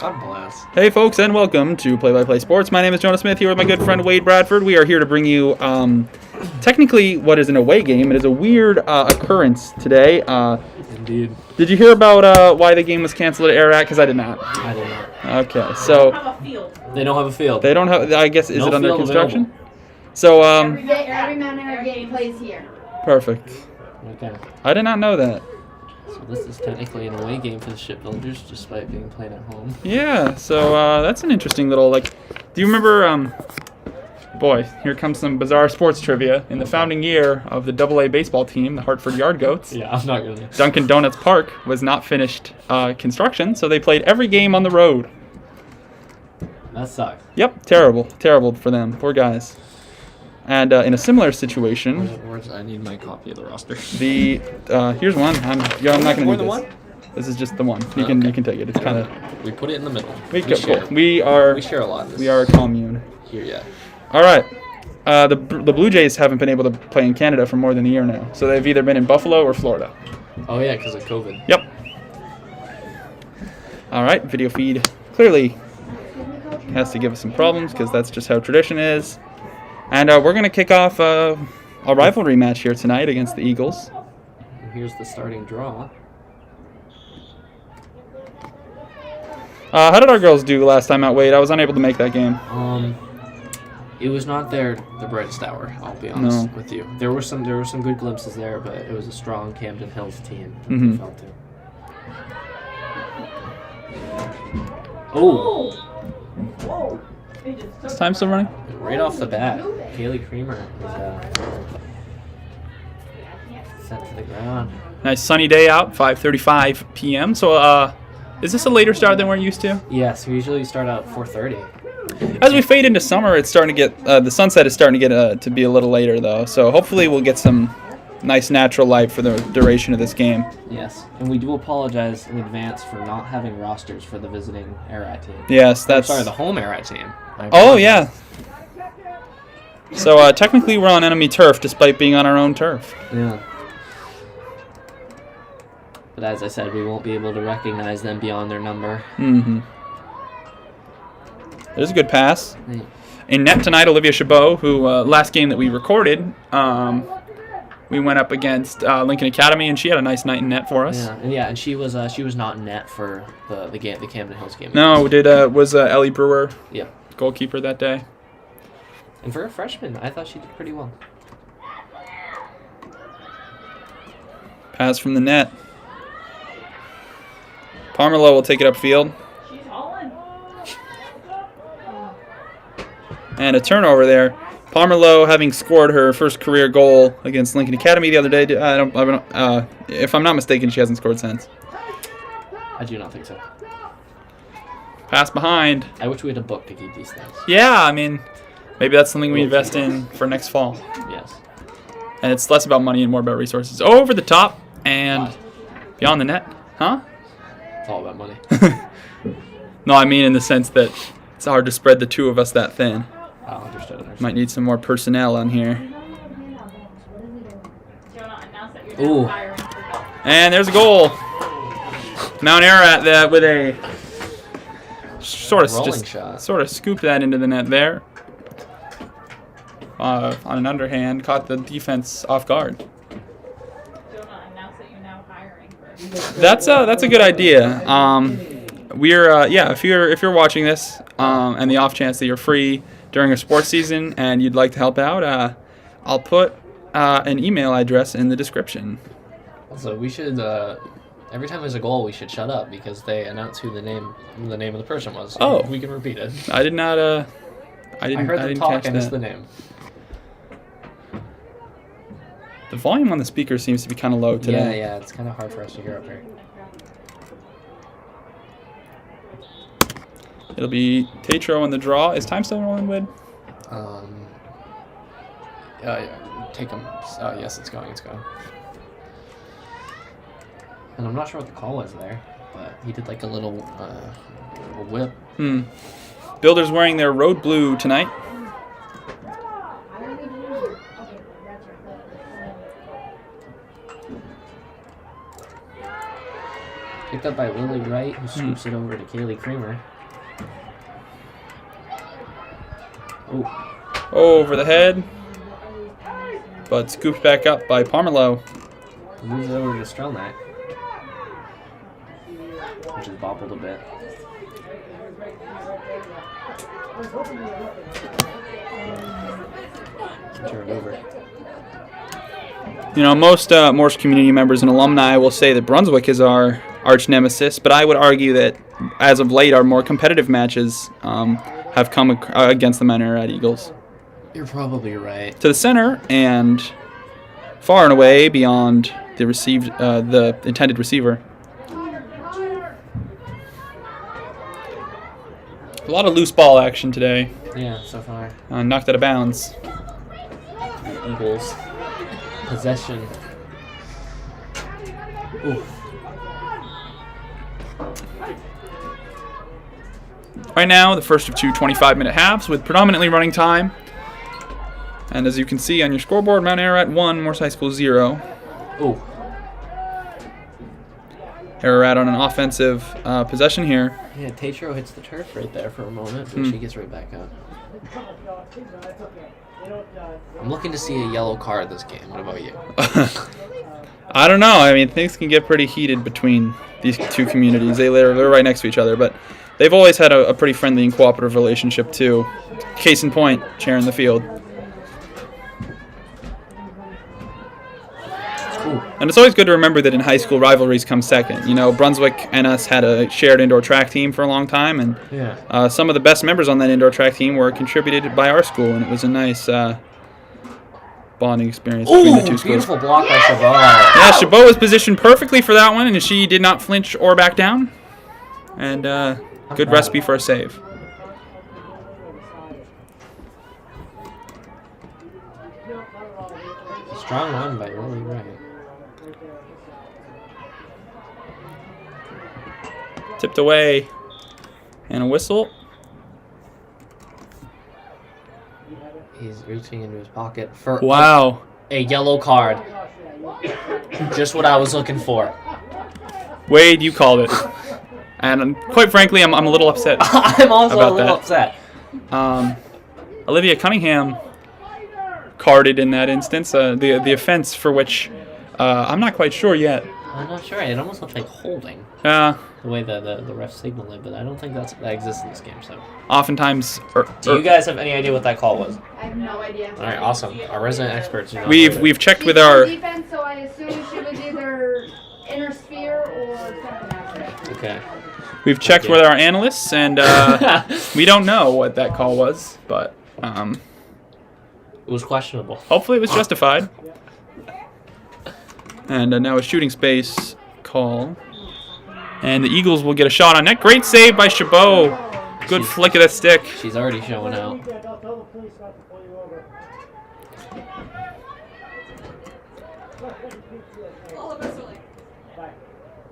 God bless. Hey folks, and welcome to Play by Play Sports. My name is Jonah Smith, here with my good friend Wade Bradford. We are here to bring you technically what is an away game. It is a weird occurrence today. Indeed. Did you hear about why the game was canceled at Ararat? Because I did not. I did not. Okay, so They don't have a field. they don't have. I guess is No it under field construction? available. So Every Mount Ararat game plays here. perfect. Okay. I did not know that. So this is technically an away game for the shipbuilders, despite being played at home. Yeah, so that's an interesting little, do you remember, boy, here comes some bizarre sports trivia. In the founding year of the AA baseball team, the Hartford Yard Goats, Yeah, I'm not gonna. Dunkin' Donuts Park was not finished construction, so they played every game on the road. That sucks. Yep, terrible for them, poor guys. And in a similar situation, I need my copy of the roster. here's one. I'm not going to More do than this. one? This is just the one. You can take it. It's kind of. We put it in the middle. We share. We share a lot. We are a commune. Here, yeah. All right. The Blue Jays haven't been able to play in Canada for more than a year now. So they've either been in Buffalo or Florida. Oh yeah, because of COVID. Yep. All right. Video feed clearly has to give us some problems because that's just how tradition is. And we're going to kick off a rivalry match here tonight against the Eagles. And here's the starting draw. How did our girls do last time out, Wade? I was unable to make that game. It was not the brightest hour. I'll be honest with you. There were some good glimpses there, but it was a strong Camden Hills team. Mhm. I felt it. Oh, Is time still running? right off the bat, Kaylee Creamer is set to the ground. Nice sunny day out, 5:35 p.m. So, is this a later start than we're used to? Yes, we usually start out 4:30. As we fade into summer, it's starting to get the sunset is starting to get to be a little later though. So hopefully we'll get some nice natural light for the duration of this game. Yes, and we do apologize in advance for not having rosters for the visiting Ararat team. Yes, that's. Sorry, the home Ararat team. Oh yeah. So technically we're on enemy turf, despite being on our own turf. Yeah. But as I said, we won't be able to recognize them beyond their number. Mm-hmm. There's a good pass. Hey. In net tonight, Olivia Chabot, who last game that we recorded, we went up against Lincoln Academy, and she had a nice night in net for us. And she was not in net for the game, the Camden Hills game. No, was Ellie Brewer Yeah. goalkeeper that day? And for a freshman, I thought she did pretty well. Pass from the net. Parmerlo will take it upfield. And a turnover there. Parmerlo, having scored her first career goal against Lincoln Academy the other day, if I'm not mistaken, she hasn't scored since. I do not think so. Pass behind. I wish we had a book to keep these things. Yeah, I mean, maybe that's something we invest in for next fall. Yes. And it's less about money and more about resources. Over the top and beyond the net. Huh? It's all about money. No, I mean in the sense that it's hard to spread the two of us that thin. Oh, understood. Might need some more personnel on here. Ooh. And there's a goal. Mount Ararat with a sort of scooped that into the net there. On an underhand, caught the defense off guard. That's a good idea. We're if you're watching this, and the off chance that you're free during a sports season and you'd like to help out, I'll put an email address in the description. Also, we should every time there's a goal, we should shut up because they announce who the name of the person was. Oh, we can repeat it. I did not. I heard the didn't talk. catch I missed that. the name. The volume on the speaker seems to be kind of low today. Yeah, it's kind of hard for us to hear up here. It'll be Tatro in the draw. Is time still rolling, Wid? Take him. Yes, it's going. And I'm not sure what the call was there, but he did like a little whip. Builders wearing their road blue tonight. Picked up by Lily Wright, who scoops it over to Kaylee Creamer. Oh. Over the head. But scooped back up by Pomerleau. Moves it over to Strelnak, which is bobbled a bit. Turn it over. You know, most Morse community members and alumni will say that Brunswick is our arch nemesis, but I would argue that as of late, our more competitive matches have come against the Mount Ararat Eagles. You're probably right. To the center and far and away beyond the intended receiver. A lot of loose ball action today. Yeah, so far. Knocked out of bounds. The Eagles. Possession. Ooh. Right now, the first of two 25-minute halves with predominantly running time. And as you can see on your scoreboard, Mount Ararat 1, Morse High School 0. Ooh. Ararat on an offensive possession here. Yeah, Tatro hits the turf right there for a moment, but she gets right back up. I'm looking to see a yellow card this game. What about you? I don't know. I mean, things can get pretty heated between these two communities. They're right next to each other, but they've always had a pretty friendly and cooperative relationship, too. Case in point, sharing the field. And it's always good to remember that in high school, rivalries come second. You know, Brunswick and us had a shared indoor track team for a long time, and some of the best members on that indoor track team were contributed by our school, and it was a nice bonding experience between the two schools. Beautiful block by Chabot. Yeah, Chabot was positioned perfectly for that one, and she did not flinch or back down. And good recipe for a save. Strong run by Lily Wright. Tipped away. And a whistle. He's reaching into his pocket for Wow. a yellow card. Just what I was looking for. Wade, you called it. And quite frankly, I'm a little upset. I'm also about a little that. upset. Olivia Cunningham carded in that instance. The offense for which I'm not quite sure yet. I'm not sure. It almost looked like holding. The way the ref signaled it, but I don't think that exists in this game. So, oftentimes, do you guys have any idea what that call was? I have no idea. All right, awesome. Our resident experts. We've checked with She's our on defense, so I assume she was either inner sphere or something else. Okay. We've checked with our analysts, and we don't know what that call was, but it was questionable. Hopefully, it was justified. And now a shooting space call. And the Eagles will get a shot on net. Great save by Chabot. Good flick of the stick. She's already showing out. All of us are like,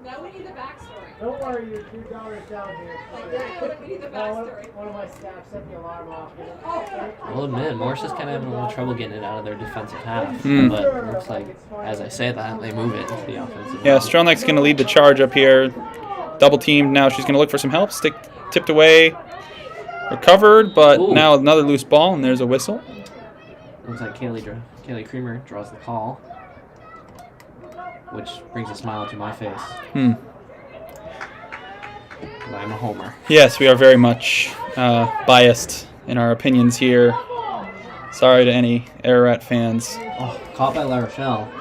now we need the backstory. Don't worry, your $2 down here. Like, yeah, we need the backstory. One of my staff set the alarm off. I'll admit, Morse is kind of having a little trouble getting it out of their defensive half. But it looks like, as I say that, they move it into the offensive. Yeah, Strelnick's going to lead the charge up here. Double teamed. Now she's going to look for some help. Stick tipped away. Recovered, but now another loose ball, and there's a whistle. Looks like Kaylee Creamer draws the call, which brings a smile to my face. 'Cause I'm a homer. Yes, we are very much biased in our opinions here. Sorry to any Ararat fans. Oh, caught by La Rochelle.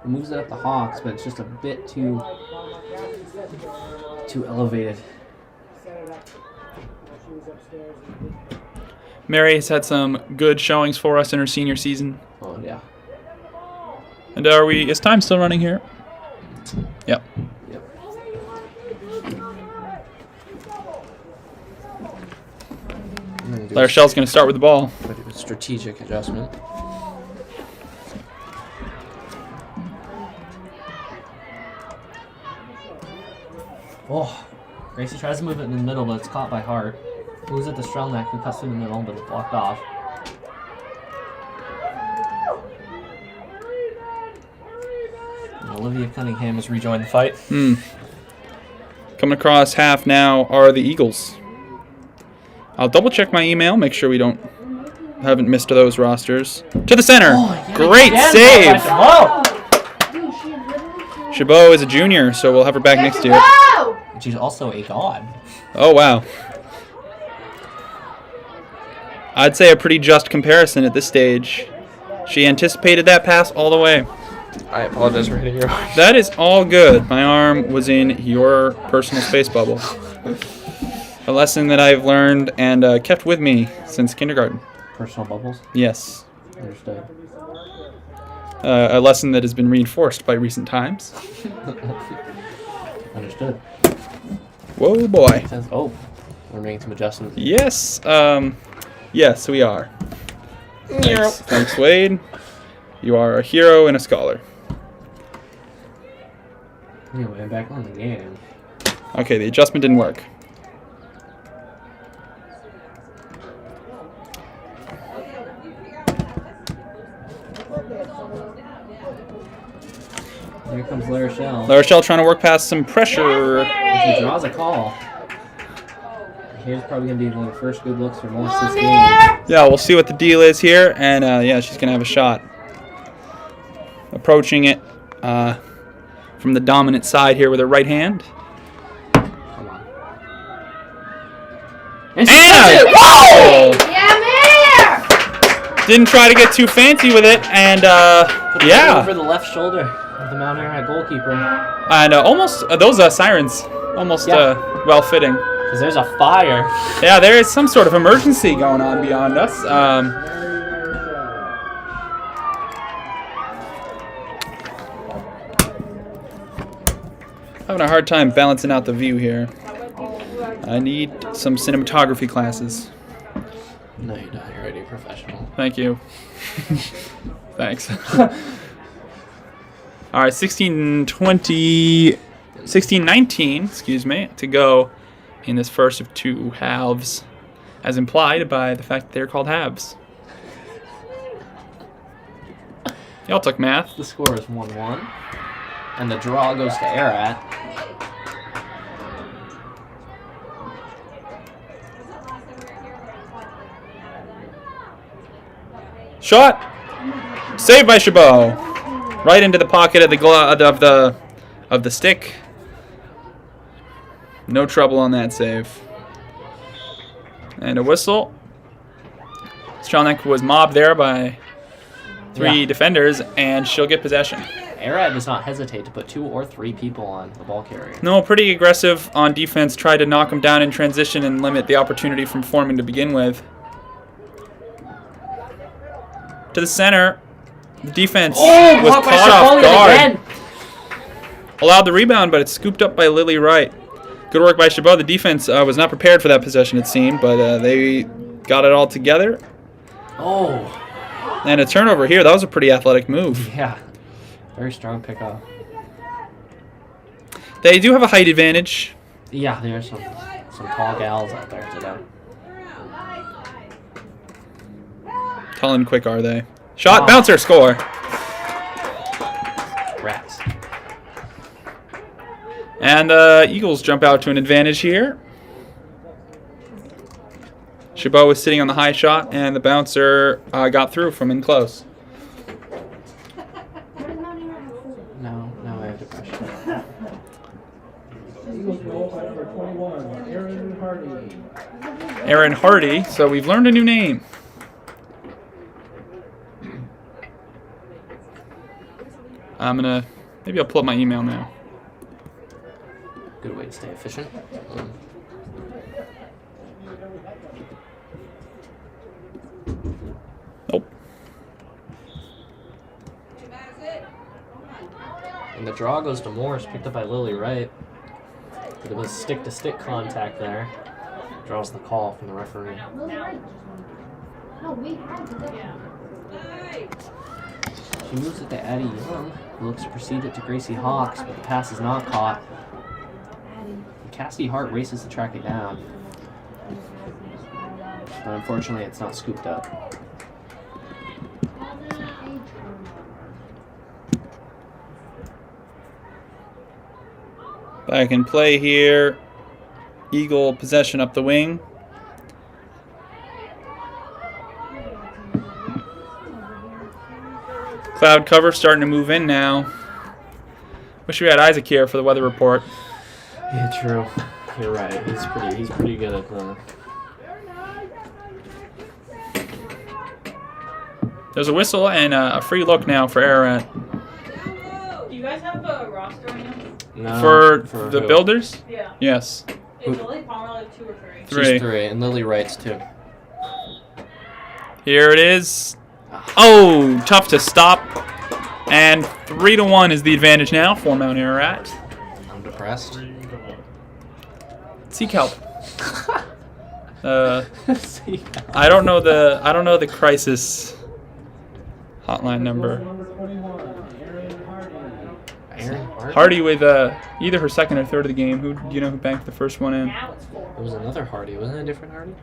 Moves it up the Hawks, but it's just a bit too elevated. Mary has had some good showings for us in her senior season. Oh yeah. And is time still running here? Yep. La Rochelle's going to start with the ball. Strategic adjustment. Oh, Gracie tries to move it in the middle, but it's caught by Hart. Moves it to Strelnak, who cuts through the middle, but it's blocked off. Olivia Cunningham has rejoined the fight. Coming across half now are the Eagles. I'll double check my email, make sure we haven't missed those rosters. To the center. Oh, yeah, Great again, save. Whoa! Dude, she literally Chabot is a junior, so we'll have her back next year. Whoa! She's also a god. Oh, wow. I'd say a pretty just comparison at this stage. She anticipated that pass all the way. I apologize for hitting your arm. That is all good. My arm was in your personal space bubble. A lesson that I've learned and kept with me since kindergarten. Personal bubbles? Yes. Understood. A lesson that has been reinforced by recent times. Understood. Whoa, boy. Oh, we're making some adjustments. Yes. Yes, we are. Thanks. Thanks, Wade. You are a hero and a scholar. Anyway, I'm back on the game. Okay, the adjustment didn't work. Here comes Larachelle. Larachelle trying to work past some pressure. She draws a call. Here's probably going to be one of the first good looks for Morse this game. Yeah, we'll see what the deal is here, and yeah, she's going to have a shot. Approaching it from the dominant side here with her right hand. Come on. And she Anna! does it! Whoa! Yeah, man! Didn't try to get too fancy with it, and yeah. Over the left shoulder of the Mount Ararat goalkeeper. And almost, those sirens, almost well-fitting. Because there's a fire. Yeah, there is some sort of emergency going on beyond us. Having a hard time balancing out the view here. I need some cinematography classes. No, you're not. You're already a professional. Thank you. Thanks. All right, 16-19, excuse me, to go in this first of two halves, as implied by the fact that they're called halves. Y'all took math. The score is 1-1. And the draw goes to Ararat. Shot! Saved by Chabot. Right into the pocket of the of the stick. No trouble on that save. And a whistle. Strelnick was mobbed there by three defenders, and she'll get possession. Ararat does not hesitate to put 2 or 3 people on the ball carrier. No, pretty aggressive on defense. Tried to knock him down in transition and limit the opportunity from forming to begin with. To the center. The defense was caught off guard. Allowed the rebound, but it's scooped up by Lily Wright. Good work by Chabot. The defense was not prepared for that possession, it seemed, but they got it all together. Oh. And a turnover here. That was a pretty athletic move. Yeah. Very strong pickup. They do have a height advantage. Yeah, there's some tall gals out there today. Tall and quick are they? Shot, bouncer, score. Rats. And the Eagles jump out to an advantage here. Chabot was sitting on the high shot, and the bouncer got through from in close. No, I have depression. Eagles goal by number 21, Aaron Hardy. Aaron Hardy, so we've learned a new name. Maybe I'll pull up my email now. Good way to stay efficient. Nope. And the draw goes to Morse, picked up by Lily Wright. But it was stick-to-stick contact there. Draws the call from the referee. No, we had possession. She moves it to Addie Young, who looks to proceed it to Gracie Hawks, but the pass is not caught. And Cassidy Hart races to track it down. But unfortunately, it's not scooped up. Back in play here. Eagle possession up the wing. Cloud cover starting to move in now. Wish we had Isaac here for the weather report. Yeah, true. You're right. He's pretty good at the. There's a whistle and a free look now for Ararat. Do you guys have a roster right now? No, For the who? builders? Yeah. Yes. Is Lily Palmer like 2 or 3? Three. She's 3, and Lily writes 2. Here it is. Oh, tough to stop. And 3-1 is the advantage now for Mount Ararat. I'm depressed. Sea kelp. I don't know the crisis hotline number. Number 21, Aaron Hardy. Aaron Hardy? Hardy with either her second or third of the game. Who do you know who banked the first one in? Now it's 4. It was another Hardy. Wasn't it a different Hardy?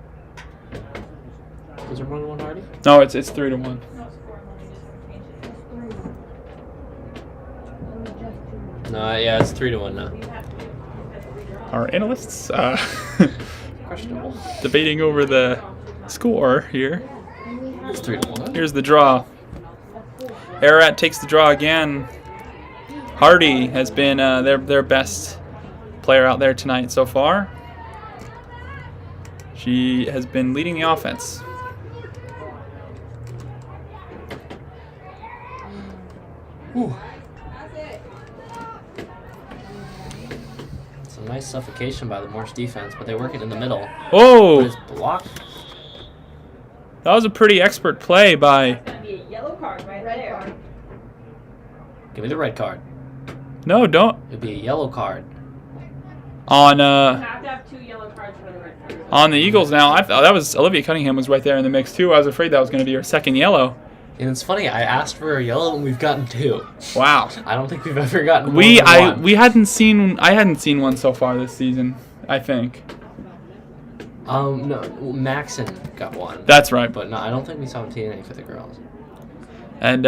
Was there more than one Hardy? No, it's 3-1. No, it's 4. Let me just change it. No, yeah, it's 3-1 now. You have to redraw. Our analysts Questionable. debating over the score here. It's 3-1. Here's the draw. Ararat takes the draw again. Hardy has been their best player out there tonight so far. She has been leading the offense. Whew. It's a nice suffocation by the Morse defense, but they work it in the middle. But Oh, it's blocked. that was a pretty expert play by. It's going to be a yellow card right there. Give me the red card. No, don't. It'd be a yellow card. On You have to have 2 yellow cards for the red card. on the Eagles now. I thought that was Olivia Cunningham was right there in the mix too. I was afraid that was going to be her second yellow. And it's funny, I asked for a yellow and we've gotten 2. Wow. I don't think we've ever gotten We more than one. I hadn't seen one so far this season. I think No, Maxon got one. that's right. But no, I don't think we saw TNA for the girls. And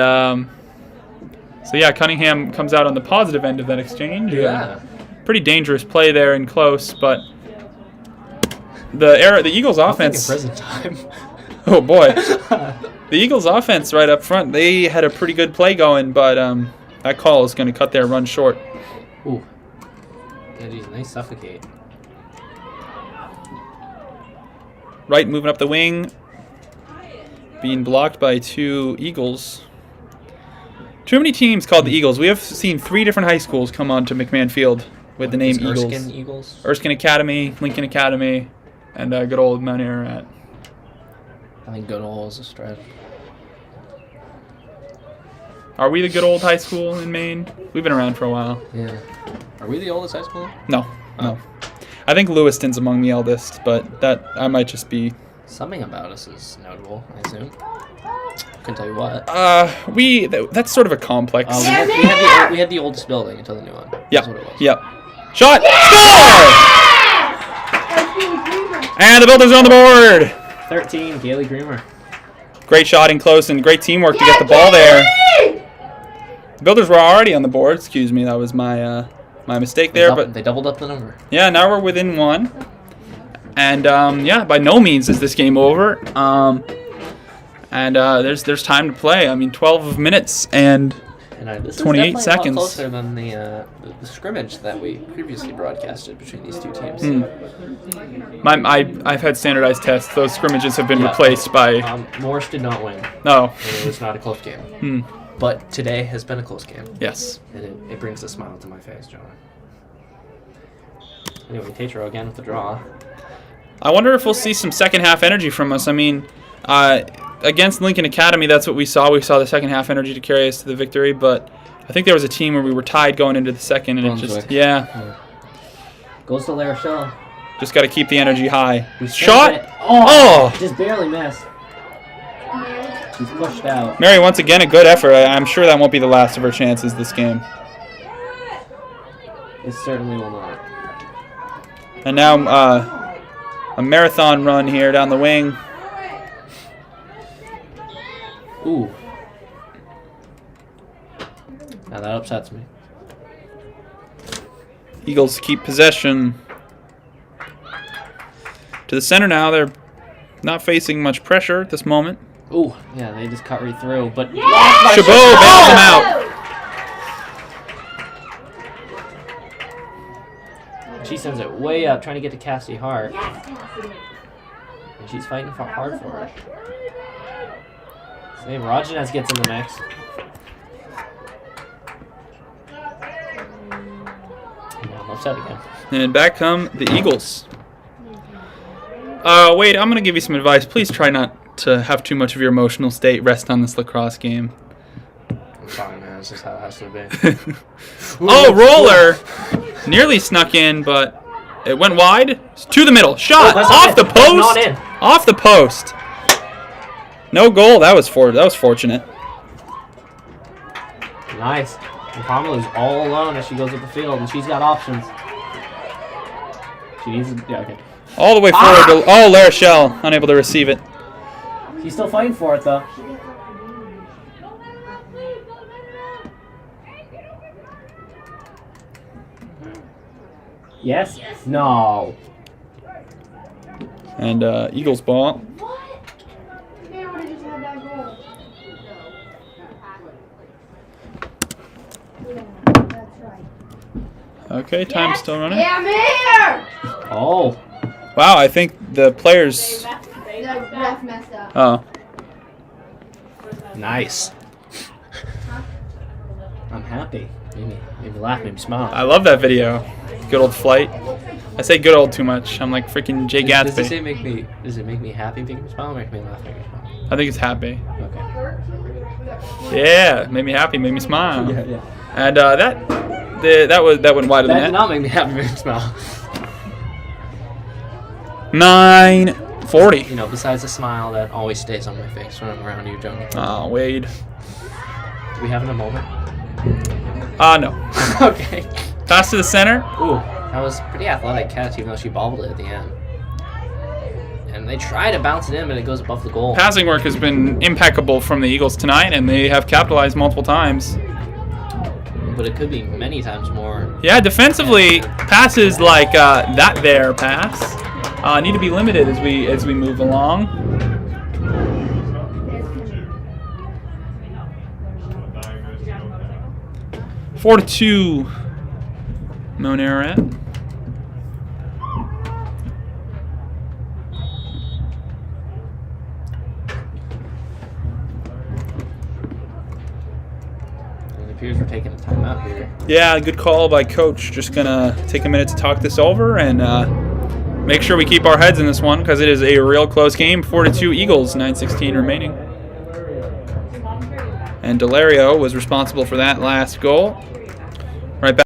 so yeah, Cunningham comes out on the positive end of that exchange. Yeah. Pretty dangerous play there and close, but the Eagles I'm thinking offense. prison time. Oh boy, the Eagles offense right up front. They had a pretty good play going, but that call is going to cut their run short. Ooh. Yeah, geez, nice suffocate. Right, moving up the wing, being blocked by 2 Eagles. Too many teams called the Eagles. We have seen 3 different high schools come on to McMahon Field with the name Is Eagles. Erskine Eagles? Erskine Academy, Lincoln Academy, and good old Mount Ararat. I think Goodall is a stretch. Are we the good old high school in Maine? We've been around for a while. Yeah. Are we the oldest high school? No. I think Lewiston's among the eldest, but that I might just be. Something about us is notable, I assume. Couldn't tell you what. That's sort of a complex. We had the oldest building until the new one. Yep. That's what it was. Yep. Shot. Score! And the Builders are on the board. 13, Gailey Greamer. Great shot in close and great teamwork to get the ball there. The Builders were already on the board. Excuse me, that was my mistake there. But They doubled up the number. yeah, now we're within 1. And yeah, by no means is this game over. And there's time to play. I mean, 12 minutes and This 28 is seconds. A lot closer than the scrimmage that we previously broadcasted between these 2 teams. I've had standardized tests. Those scrimmages have been Yeah. replaced by. Morse did not win. No. And it was not a close game. But today has been a close game. Yes. And it brings a smile to my face, John. Anyway, Tatro again with the draw. I wonder if we'll see some second half energy from us. I mean, against Lincoln Academy, that's what we saw. We saw the second half energy to carry us to the victory, but I think there was a team where we were tied going into the second, and Brunswick. Goes to La Rochelle. Just got to keep the energy high. We Shot! sent it. Oh! Just barely missed. She's pushed out. Mary, once again, a good effort. I'm sure that won't be the last of her chances this game. It certainly will not. And now a marathon run here down the wing. Ooh. Now that upsets me. Eagles keep possession. To the center now. They're not facing much pressure at this moment. Ooh, yeah, they just cut right through. But Chabot bails him out. She sends it way up, trying to get to Cassie Hart. And she's fighting hard for it. Same, Rajanez gets in the mix. Yeah, I'm upset again. And back come the Eagles. Wade, I'm going to give you some advice. Please try not to have too much of your emotional state rest on this lacrosse game. I'm sorry, man. This is how it has to be. Oh, roller! Nearly snuck in, but it went wide. To the middle. Shot! Off the post! Not in. Off the post. No goal. That was fortunate. Nice. And Pamela's all alone as she goes up the field, and she's got options. She needs to... Yeah, okay. All the way forward to... Oh, Larichelle, unable to receive it. She's still fighting for it, though. Yes? No. And Eagles ball. They would have just had that goal. That's right. Okay, time's still running. Yeah, I'm here! Oh. Wow, I think the players... The ref messed up. Oh. Nice. I'm happy. Made me laugh, made me smile. I love that video. Good old flight. I say good old too much. I'm like freaking Jay Does Gatsby. it make me happy, make me smile, or make me laugh, make me smile? I think it's happy. Okay. Yeah, made me happy, made me smile. Yeah. And that went wide of the That net. did not make me happy, make me smile. 9:40. You know, besides the smile that always stays on my face when I'm around you, Johnny. Oh, Wade. Do we have a moment? No. Okay. Pass to the center. Ooh, that was a pretty athletic catch, even though she bobbled it at the end. And they try to bounce it in, but it goes above the goal. Passing work has been impeccable from the Eagles tonight, and they have capitalized multiple times. But it could be many times more. Yeah, defensively, passes like that there pass need to be limited as we move along. Four to 2, Mount Ararat. It appears we're taking a timeout here. Yeah, good call by Coach. Just gonna take a minute to talk this over and make sure we keep our heads in this one because it is a real close game. 4 to 2 Eagles, 9:16 remaining. And Delario was responsible for that last goal. Right back.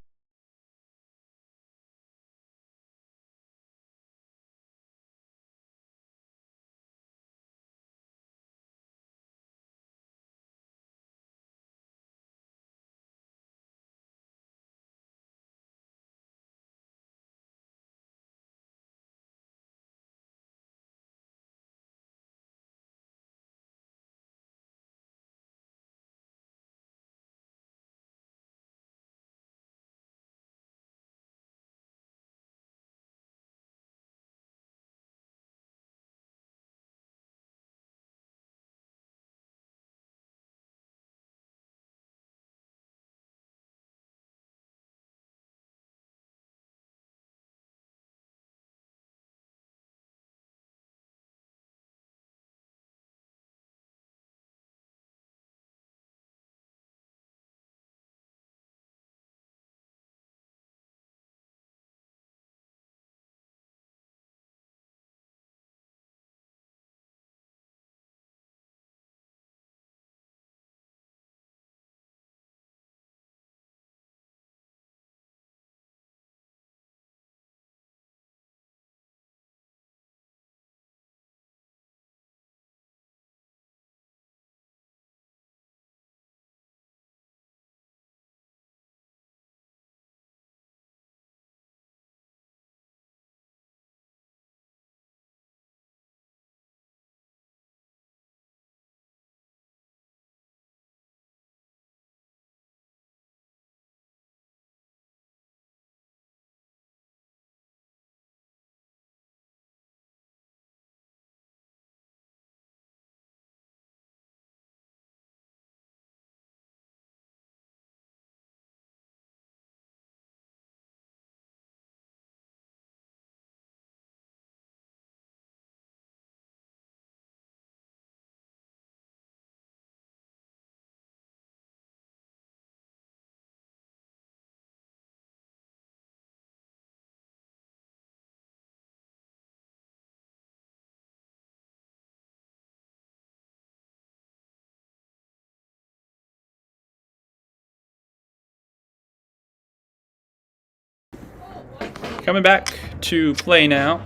coming back to play now.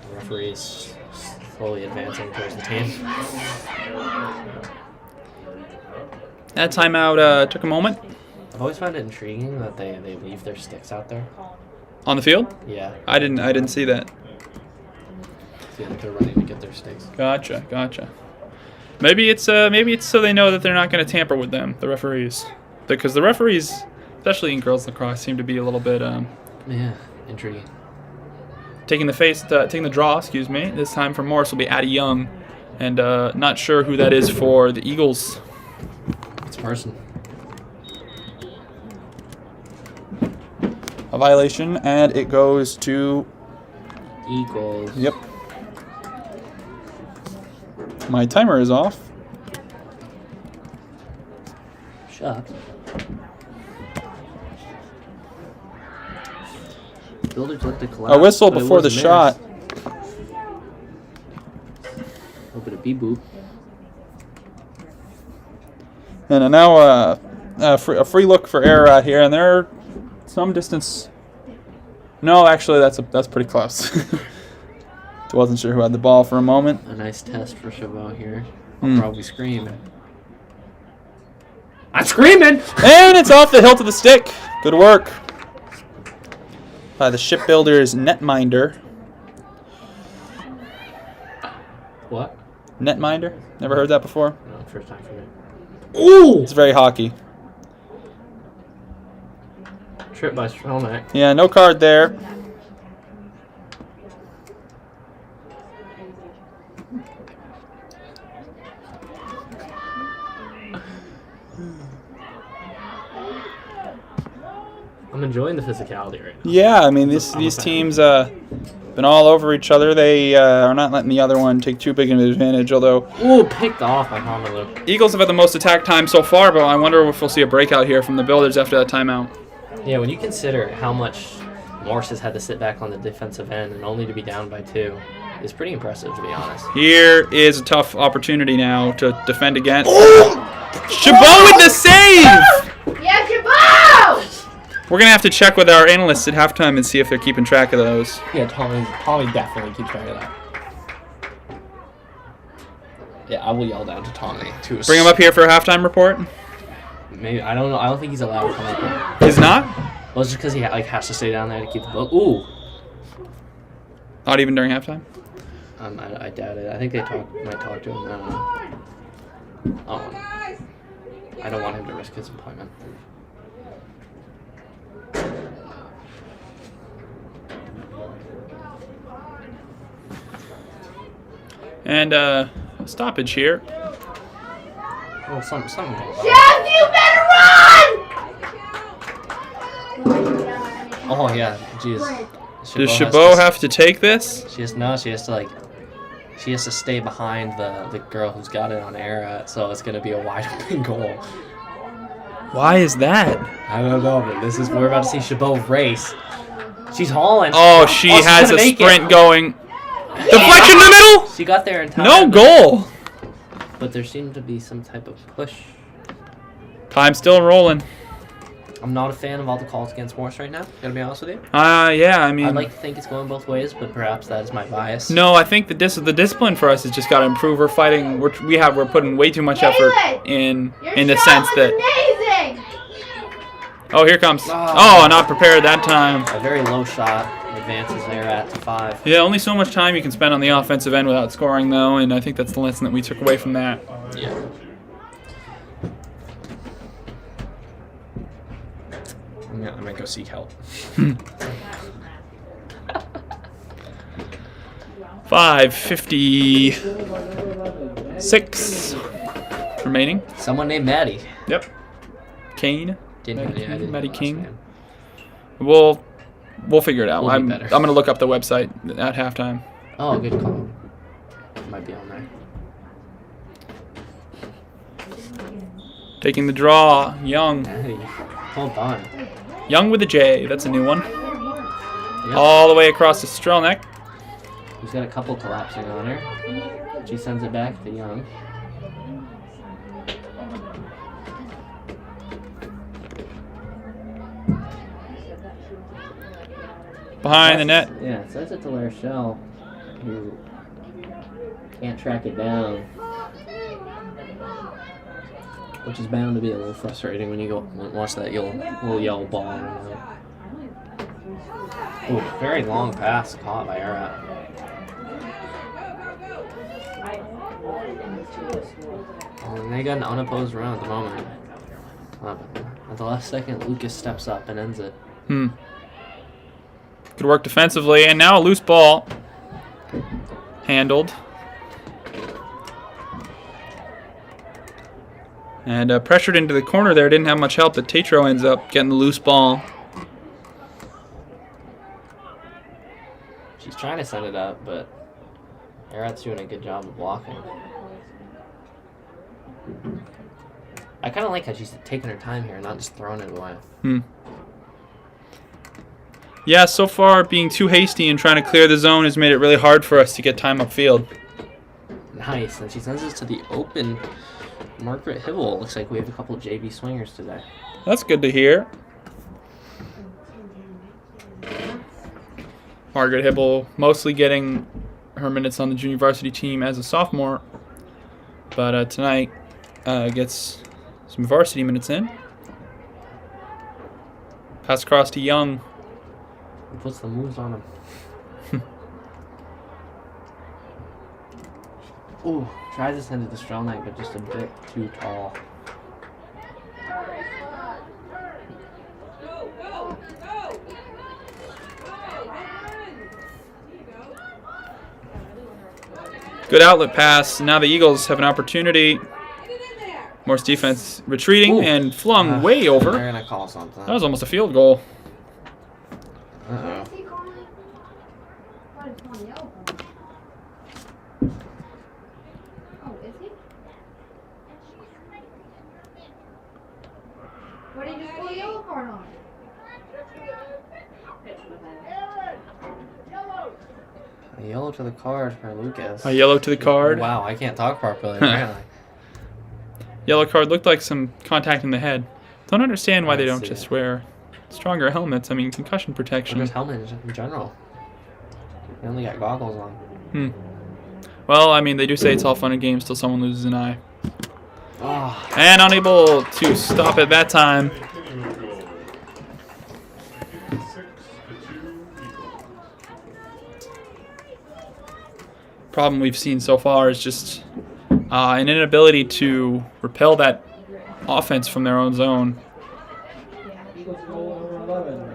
The referee's slowly advancing towards the team. That timeout took a moment. I've always found it intriguing that they leave their sticks out there. On the field? Yeah. I didn't see that. See, like they're running to get their sticks. Gotcha. Maybe it's so they know that they're not going to tamper with them, the referees, because the referees, especially in girls lacrosse, seem to be a little bit Yeah, intriguing. taking the draw. Excuse me. This time for Morse will be Addie Young, and not sure who that is for the Eagles. It's a person. A violation, and it goes to Eagles. Yep. My timer is off. Shucks. Builders looked to collapse. A whistle but it before the wasn't shot. theirs. A little bit of beep boop. And now a free look for Ararat here, and they're some distance. No, actually, that's pretty close. Wasn't sure who had the ball for a moment. A nice test for Chabot here. I'll probably scream. I'm screaming! And it's off the hilt of the stick. Good work by the shipbuilder's netminder. What? Netminder? Never heard that before? No, first time for me. Ooh! It's very hockey. Trip by Strelmack. Yeah, no card there. I'm enjoying the physicality right now. Yeah, I mean, these teams been all over each other. They are not letting the other one take too big of an advantage, although... Ooh, picked off by Honolulu. Eagles have had the most attack time so far, but I wonder if we'll see a breakout here from the Builders after that timeout. Yeah, when you consider how much Morse has had to sit back on the defensive end and only to be down by 2, it's pretty impressive, to be honest. Here is a tough opportunity now to defend against. Chabot with the save! Yeah, Chabot! We're going to have to check with our analysts at halftime and see if they're keeping track of those. Yeah, Tommy definitely keeps track of that. Yeah, I will yell down to Tommy. Bring him up here for a halftime report. Maybe, I don't know. I don't think he's allowed to come up here. He's not? Well, it's just because he has to stay down there to keep the book. Ooh. Not even during halftime? I doubt it. I think they might talk to him. I don't know. Oh. I don't want him to risk his employment. And stoppage here. Oh, something. Jeff, you better run! Oh yeah, jeez. Does Chabot have to take this? She has to stay behind the girl who's got it on Ararat, so it's gonna be a wide open goal. Why is that? I don't know, but we're about to see Chabot race. She's hauling. Oh, she she's has gonna a make sprint it. going. Deflection in the middle! She got there in time. No goal! But there seemed to be some type of push. Time still rolling. I'm not a fan of all the calls against Morse right now, gotta be honest with you. Yeah, I mean... I'd like to think it's going both ways, but perhaps that is my bias. No, I think the discipline for us has just got to improve. We're fighting. We're putting way too much effort in the sense that. Amazing! Oh, here comes. Oh. Oh, not prepared that time. A very low shot advances Ararat to 5. Yeah, only so much time you can spend on the offensive end without scoring, though, and I think that's the lesson that we took away from that. Yeah. I'm gonna go seek help. 5:56 remaining. Someone named Maddie. Yep. Kane. Maddie King. We'll figure it out. We'll be I'm better. gonna look up the website at halftime. Oh, good call. Might be on there. Taking the draw, Young. Maddie. Hold on. Young with a J. That's a new one. Yep. All the way across the Strelneck. He's got a couple collapsing on her. She sends it back to Young. behind the net. Yeah, it says it to Lacrosse, who can't track it down. Which is bound to be a little frustrating when you go watch that little yellow ball. Ooh, very long pass caught by Ararat. And they got an unopposed run at the moment. At the last second, Lucas steps up and ends it. Good work defensively, and now a loose ball. Handled. And pressured into the corner there. Didn't have much help, but Tatro ends up getting the loose ball. She's trying to send it up, but Ararat's doing a good job of blocking. I kind of like how she's taking her time here, not just throwing it away. Yeah, so far being too hasty and trying to clear the zone has made it really hard for us to get time upfield. Nice, and she sends us to the open Margaret Hibble. Looks like we have a couple of JV swingers today. That's good to hear. Margaret Hibble mostly getting her minutes on the junior varsity team as a sophomore, but tonight gets some varsity minutes in. Pass across to Young. He puts the moves on him. Ooh, tries to send it to Strelnick, but just a bit too tall. Good outlet pass. Now the Eagles have an opportunity. Morse defense retreating and flung way over. They're going to call something. That was almost a field goal. Uh-oh. What did you just pull a yellow card on? A yellow to the card for Lucas. A yellow to the card. Wow, I can't talk properly, apparently. Yellow card looked like some contact in the head. Don't understand why they don't just wear stronger helmets. I mean, concussion protection. Or just helmets in general. They only got goggles on. Well, I mean, they do say it's all fun and games till someone loses an eye. Oh. And unable to stop it that time. Problem we've seen so far is just an inability to repel that offense from their own zone. Eagles goal number 11,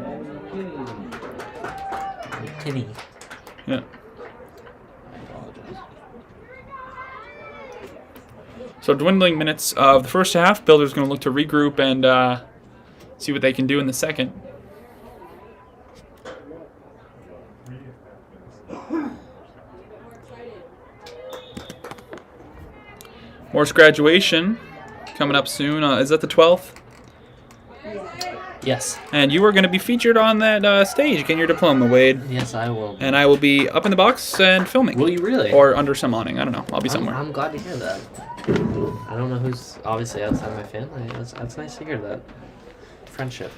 Kinney. Yeah. I apologize. So dwindling minutes of the first half. Builder's going to look to regroup and see what they can do in the second. Morse graduation coming up soon. Is that the 12th? Yes. And you are going to be featured on that stage getting your diploma, Wade. Yes, I will. And I will be up in the box and filming. Will you really? Or under some awning. I don't know. I'll be somewhere. I'm glad to hear that. I don't know who's obviously outside my family. That's nice to hear that. Friendship.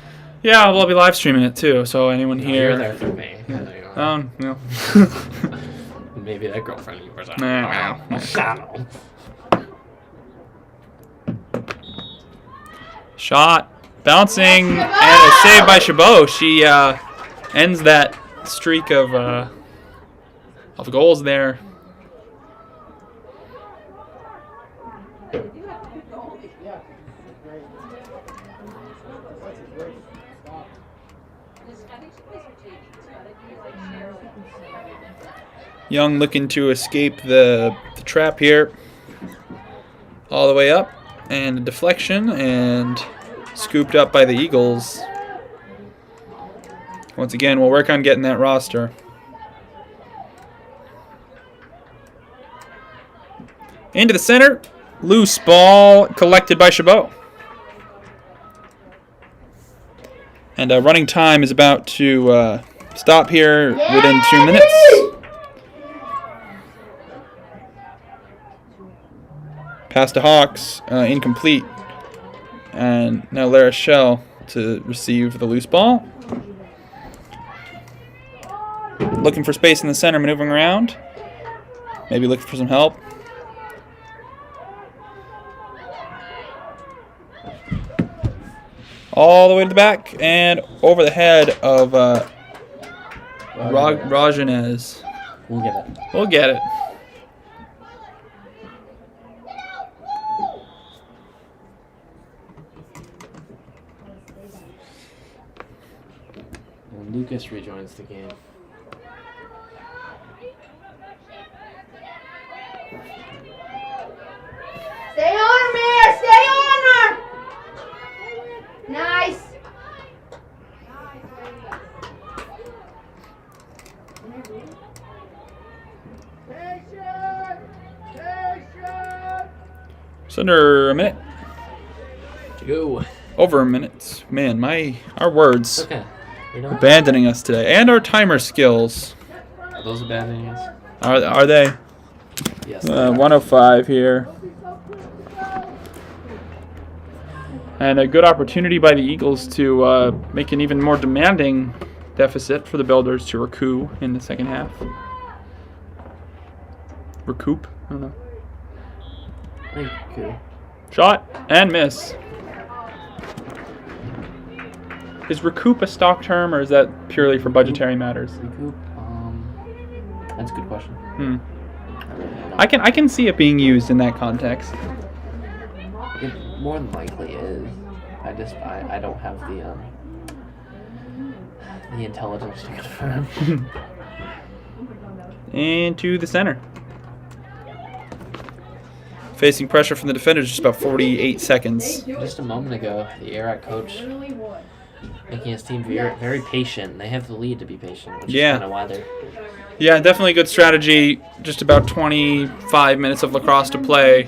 Yeah, well, I'll be live streaming it too. So anyone here. You're there for me. No. Maybe that girlfriend of yours. Nah. I don't know. Shot. Bouncing. And a save by Chabot. She ends that streak of goals there. Young looking to escape the trap here. All the way up. And a deflection. And scooped up by the Eagles. Once again, we'll work on getting that roster. Into the center. Loose ball collected by Chabot. And running time is about to stop here within 2 minutes. Pass to Hawks, incomplete. And now Lacrosse to receive the loose ball. looking for space in the center, maneuvering around. Maybe looking for some help. All the way to the back and over the head of Rajanez. We'll get it. We'll get it. And Lucas rejoins the game. Stay on her, Mir! Stay on her! Nice! Just under a minute. To go. Over a minute. Man, our words Okay. You know, abandoning us today. And our timer skills. are those abandoning us? Are they? Yes. 105 here. And a good opportunity by the Eagles to make an even more demanding deficit for the Builders to recoup in the second half. Recoup? I don't know. Thank you. Shot and miss. Is recoup a stock term, or is that purely for budgetary matters? Recoup. That's a good question. I can see it being used in that context. It more than likely is. I don't have the intelligence to confirm. Into the center. Facing pressure from the defenders, just about 48 seconds. Just a moment ago, the Ararat coach making his team very patient. They have the lead to be patient, which is kind of why they're... Yeah, definitely a good strategy. Just about 25 minutes of lacrosse to play.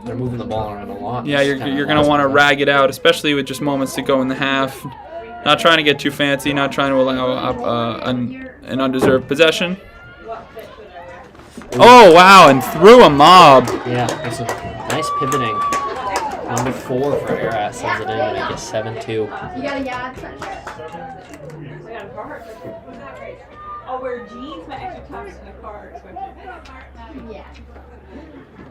They're moving the ball around a lot. Yeah, you're going to want to rag it out, especially with just moments to go in the half. Not trying to get too fancy, not trying to allow an undeserved possession. Oh, wow, and through a mob. Yeah, that's a nice pivoting. Number 4 for Ararat sends it in and it gets 7-2. You got a yard touch. I'll wear jeans, my extra tops in the car. Yeah.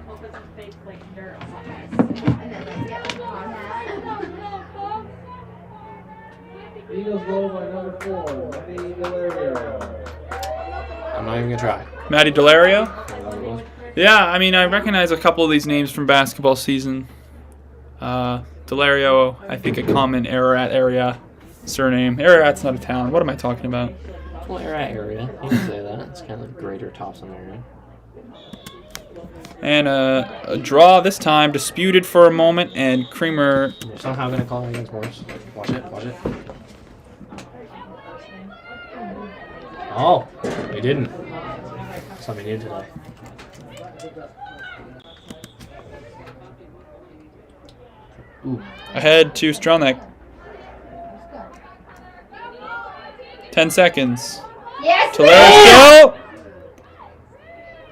Hope it's a fake like dirt. And then let's get like a hard hat. Eagles goal by number 4, Matty Delario. I'm not even going to try. Matty Delario? Yeah, I mean, I recognize a couple of these names from basketball season. Delario, I think a common Ararat area surname. Ararat's not a town. What am I talking about? Well, Ararat area. You can say that. It's kind of like greater Topsom area. And a draw this time, disputed for a moment, and Creamer... They're somehow going to call it against Morse. Watch it, watch it. Oh, they didn't. Something new today. Ooh. Ahead to Stronach. 10 seconds. Yes, Tolero skill.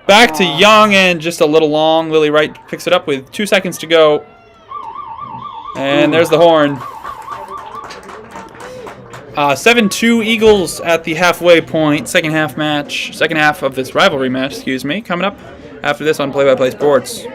Back to Young and just a little long. Lily Wright picks it up with 2 seconds to go. And there's the horn. 7-2 Eagles at the halfway point. Second half of this rivalry match, excuse me. Coming up after this on Play by Play Sports.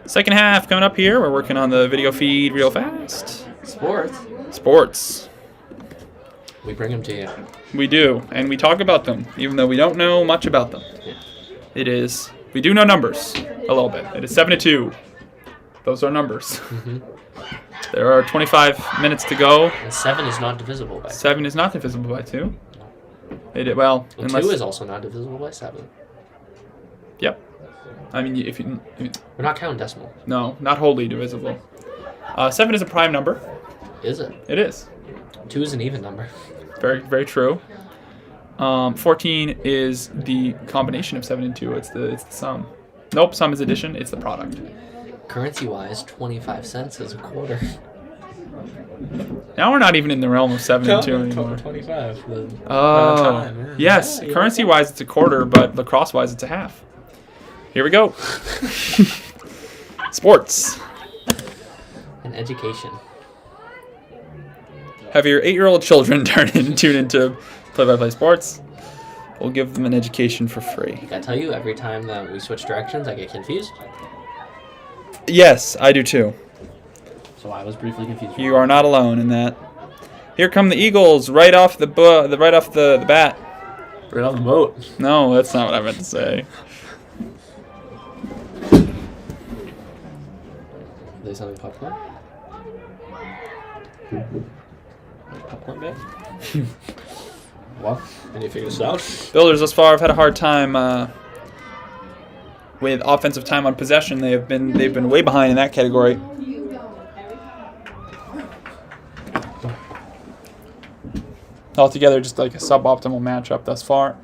Second half coming up here. We're working on the video feed real fast. Sports. Sports. We bring them to you. We do, and we talk about them, even though we don't know much about them. Yeah. It is. We do know numbers a little bit. It is 7-2. Those are numbers. There are 25 minutes to go. And 7 is not divisible by 2. 7 is not divisible by 2. Well, And unless 2 is also not divisible by 7. Yep. I mean, if you We're not counting decimal. no, not wholly divisible. 7 is a prime number. Is it? It is. 2 is an even number. Very, very true. 14 is the combination of 7 and 2. It's the sum. Nope, sum is addition. It's the product. Currency-wise, 25 cents is a quarter. Now we're not even in the realm of 7 and 2 anymore. 25. Oh, yes. Yeah, Currency-wise, it's a quarter, but lacrosse-wise, it's a half. Here we go. Sports. And education. Have your 8-year-old children tune into play-by-play sports. We'll give them an education for free. I tell you, every time that we switch directions, I get confused. Yes, I do too. So I was briefly confused. You are not alone in that. Here come the Eagles right off the bat. Right off the boat. No, that's not what I meant to say. Are they selling popcorn? Popcorn bit? Well, can you figure this out? Builders thus far have had a hard time with offensive time on possession. They've been way behind in that category. Altogether, just like a suboptimal matchup thus far.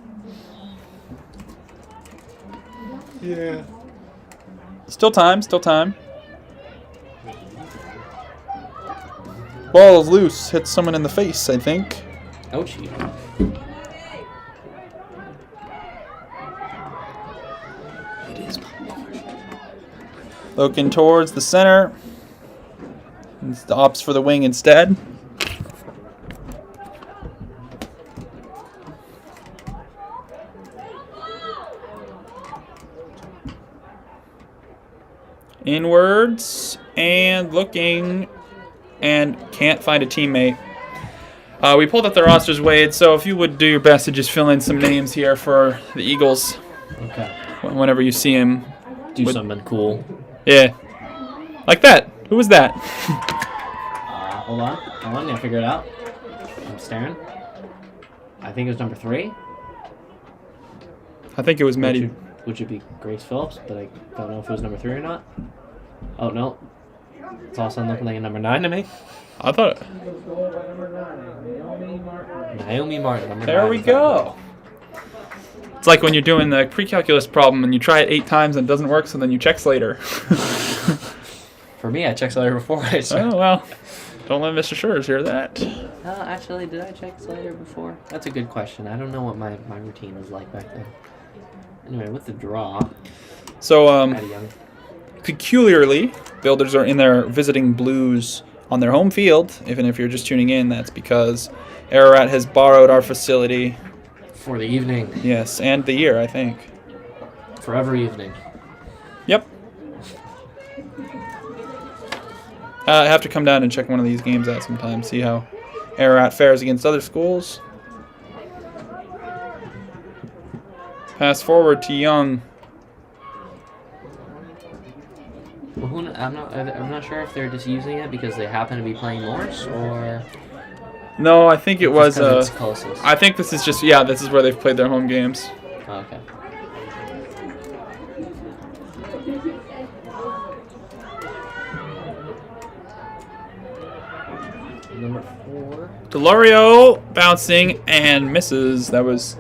Yeah. Still time. Ball is loose. Hits someone in the face, I think. Ouchie. It is popcorn. Looking towards the center. It's the opts for the wing instead. Inwards and looking and can't find a teammate. We pulled up the rosters, Wade, so if you would do your best to just fill in some names here for the Eagles Okay. whenever you see him. Do something cool. Yeah. Like that. Who was that? Hold on. I gotta figure it out. I'm staring. I think it was number 3. I think it was Maddie. Which would be Grace Phillips, but I don't know if it was number 3 or not. Oh, no. It's also looking like a number 9 to me. I thought. Goal by number 9, Naomi Martin. Naomi Martin, number 9. There we go. It's like when you're doing the pre-calculus problem and you try it 8 times and it doesn't work, so then you check Slater. For me, I checked Slater before I checked. Oh, well. Don't let Mr. Schurz hear that. Actually, did I check Slater before? That's a good question. I don't know what my routine was like back then. Anyway, with the draw, So, Maddie Young. peculiarly, Builders are in there visiting Blues on their home field. Even if you're just tuning in, that's because Ararat has borrowed our facility. For the evening. Yes, and the year, I think. For every evening. Yep. I have to come down and check one of these games out sometime, see how Ararat fares against other schools. Pass forward to Young. Well, I'm not sure if they're just using it because they happen to be playing Morse or. No, I think it was. It's closest. I think this is just this is where they've played their home games. Oh, okay. Number 4. Delorio bouncing and misses. That was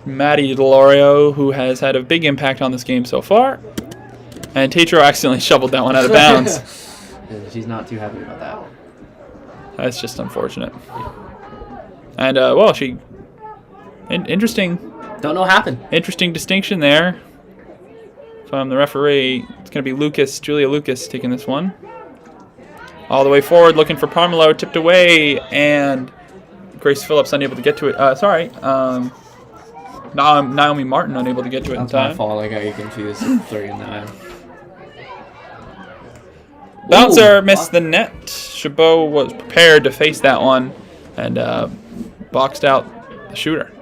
Maddie Delorio, who has had a big impact on this game so far. And Tatro accidentally shoveled that one out of bounds. And she's not too happy about that. That's just unfortunate. And well, interesting. Don't know what happened. Interesting distinction there from the referee. It's going to be Julia Lucas taking this one. All the way forward, looking for Parmelo, tipped away, and Grace Phillips unable to get to it. Naomi Martin unable to get to it in That's my time. fault. I got you confused. 3 and 9. Bouncer Ooh, missed the net. Chabot was prepared to face that one and boxed out the shooter.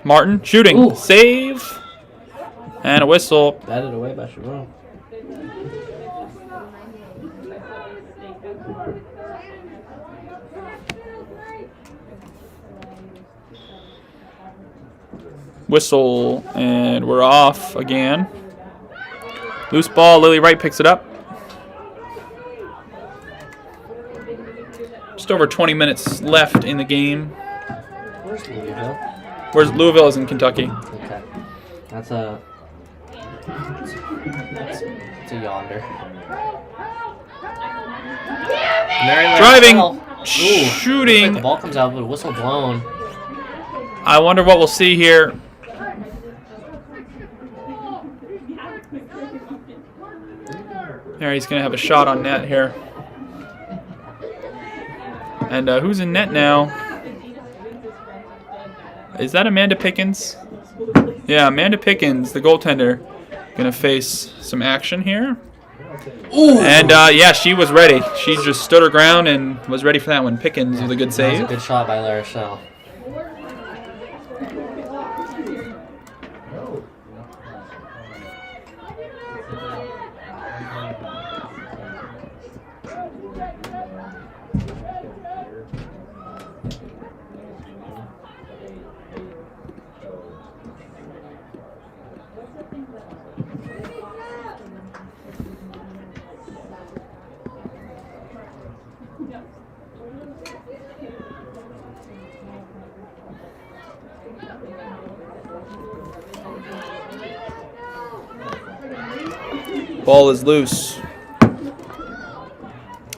Martin shooting. Ooh. Save. And a whistle. Batted away by Chabot. Whistle. And we're off again. Loose ball. Lily Wright picks it up. Just over 20 minutes left in the game. Where's Louisville? Where's Louisville is in Kentucky. Okay. That's a... It's a yonder. Maryland Driving. Ooh, Shooting. looks like the ball comes out with a whistle blown. I wonder what we'll see here. There, he's going to have a shot on net here. And who's in net now? Is that Amanda Pickens? Yeah, Amanda Pickens, the goaltender, going to face some action here. Ooh. And, yeah, she was ready. She just stood her ground and was ready for that one. Pickens with a good That save. was a good shot by La Rochelle. Ball is loose.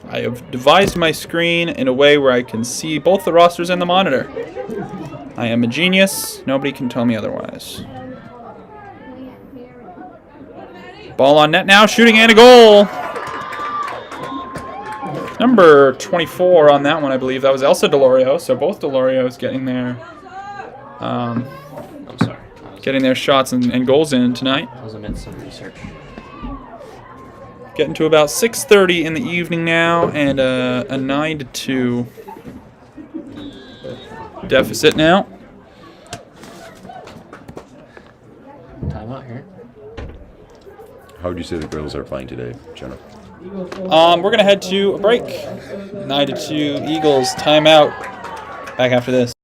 I have devised my screen in a way where I can see both the rosters and the monitor. I am a genius. Nobody can tell me otherwise. Ball on net now. Shooting and a goal. Number 24 on that one, I believe. That was Elsa Delorio. So both Delorios getting their I'm sorry. getting their shots and goals in tonight. I was amidst some research. Getting to about 6:30 in the evening now, and a 9-2 deficit now. Timeout here. How would you say the girls are playing today, Jenna? We're gonna head to a break. 9-2 Eagles timeout. Back after this.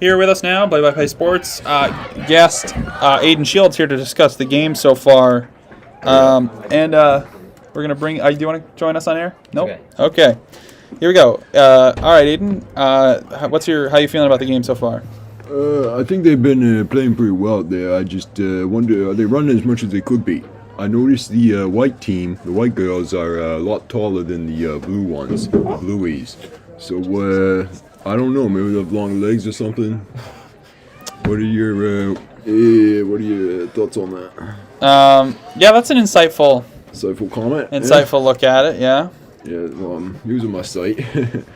Here with us now, Play-by-Play Sports, guest Aiden Shields here to discuss the game so far. We're going to bring... do you want to join us on air? Nope. Okay. Here we go. All right, Aiden. How you feeling about the game so far? I think they've been playing pretty well out there. I just wonder, are they running as much as they could be? I noticed the white team, the white girls, are a lot taller than the blue ones, the blueies. So, I don't know, maybe they have long legs or something. What are your thoughts on that? Yeah, that's an insightful comment. Insightful look at it. Yeah. Yeah. Well, I'm using my sight.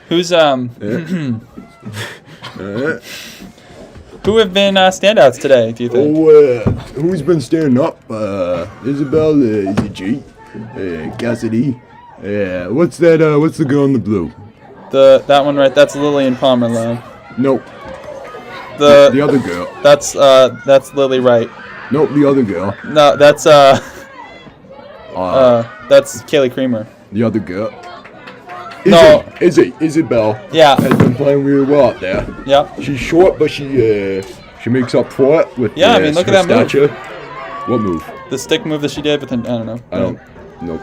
Who's Who have been standouts today? Do you think? Who's been standing up? Isabel, Easy G, Cassidy. What's that? What's the girl in the blue? That one right. That's Lillian Pomerleau. Nope. The other girl. That's Lily Wright. Nope, the other girl. No, that's Kaylee Creamer. The other girl. Isabel. Yeah. Has been playing really well out there. Yeah. She's short, but she makes up for it with look at that stature. move. What move? The stick move that she did, but then I don't know. I don't. Nope.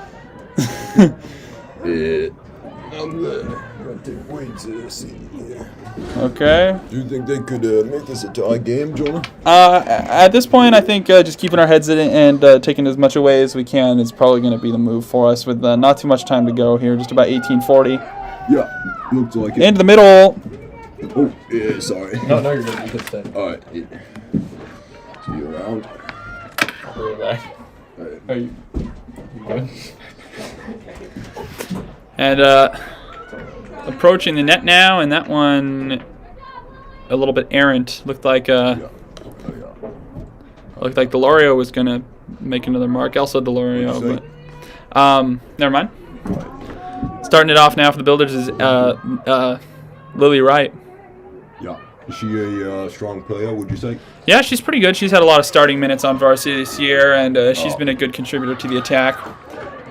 I'm gonna take weights to see here. Okay. Do you think they could make this a tie game, Jonah? At this point, I think just keeping our heads in it and taking as much away as we can is probably going to be the move for us. With not too much time to go here, just about 18:40. Yeah, looks like it. Into the middle. Oh, yeah, sorry. No, you're good. You can stay. All right. See you around. We're back. All right. Are you good? And approaching the net now, and that one a little bit errant. Looked like Delorio was gonna make another mark. Also Delorio, but never mind. Starting it off now for the Builders is Lily Wright. Yeah. Is she a strong player, would you say? Yeah, she's pretty good. She's had a lot of starting minutes on varsity this year, and she's been a good contributor to the attack.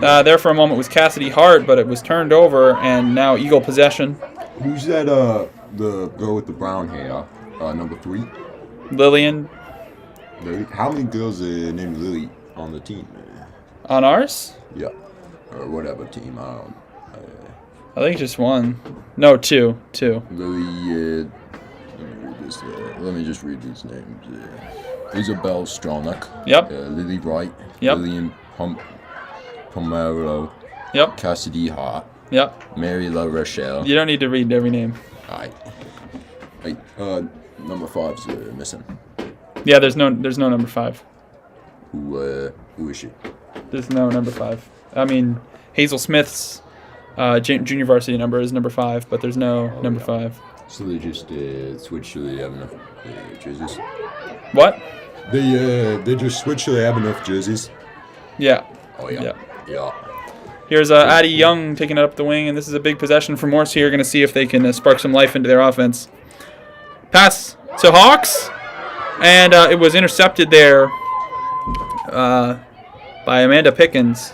There for a moment was Cassidy Hart, but it was turned over, and now Eagle possession. Who's that, the girl with the brown hair, number 3? Lillian. Lily? How many girls are named Lily on the team? On ours? Yeah. Or whatever team, I think just one. No, two. Lily, let me just read these names. Isabel Stronach. Yep. Lily Wright. Yep. Lillian Pomero. Yep. Cassidy Hart. Yep. Mary La Rochelle. You don't need to read every name. Alright. Hey, number 5's missing. Yeah, there's no number 5. Who is she? There's no number 5. I mean, Hazel Smith's junior varsity number is number 5, but there's no number 5. So they just switched so they have enough jerseys? What? They just switched so they have enough jerseys? Yeah. Oh, yeah. Yeah. Here's Addie Young taking it up the wing, and this is a big possession for Morse here. Going to see if they can spark some life into their offense. Pass to Hawks, and it was intercepted there by Amanda Pickens.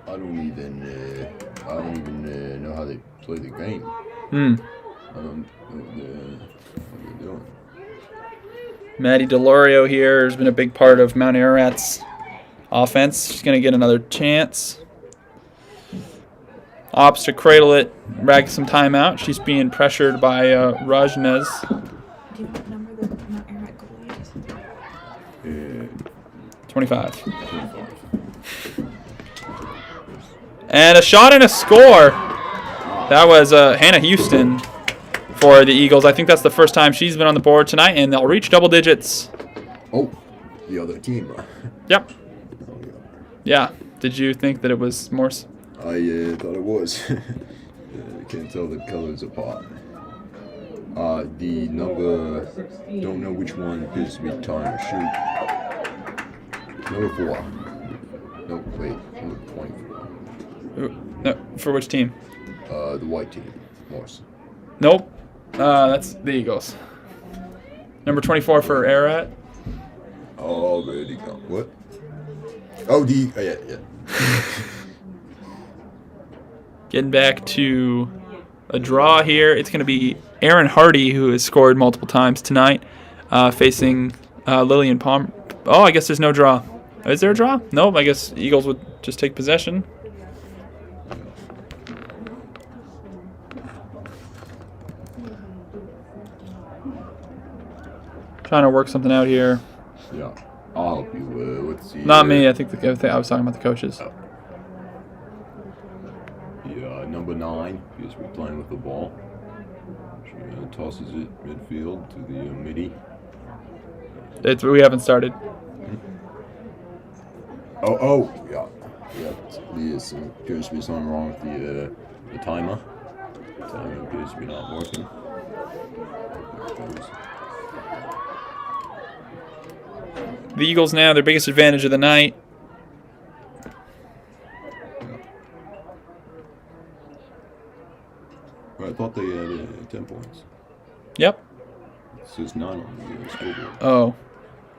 I don't even know how they play the game. I don't know what they're doing. Maddie Delorio here has been a big part of Mount Ararat's offense. She's going to get another chance. Opts to cradle it, rag some time out. She's being pressured by Rajnez. Do you want to number the Mount Ararat goalies? 25. And a shot and a score. That was Hannah Houston for the Eagles. I think that's the first time she's been on the board tonight, and they'll reach double digits. Oh, the other team. Yep. Yeah. Did you think that it was Morse? I thought it was. I can't tell the colors apart. The number, don't know which one appears to be time to shoot. Number 4. No, wait, number 24. No, for which team? The white team, Morse. Nope. That's the Eagles. Number 24 for Ararat. Oh, there you go. What? Oh, yeah. Getting back to a draw here. It's going to be Aaron Hardy, who has scored multiple times tonight, facing Lillian Palmer. Oh, I guess there's no draw. Is there a draw? Nope, I guess Eagles would just take possession. Trying to work something out here. Yeah. I'll help you. Let's see. Not me. I think I was talking about the coaches. Yeah, number 9. Because we're playing with the ball. She tosses it midfield to the midi. We haven't started. Oh, yeah. There's appears to be something wrong with the timer. The timer appears to be not working. The Eagles now, their biggest advantage of the night. I thought they had 10 points. Yep. It says 9 on the scoreboard. Oh.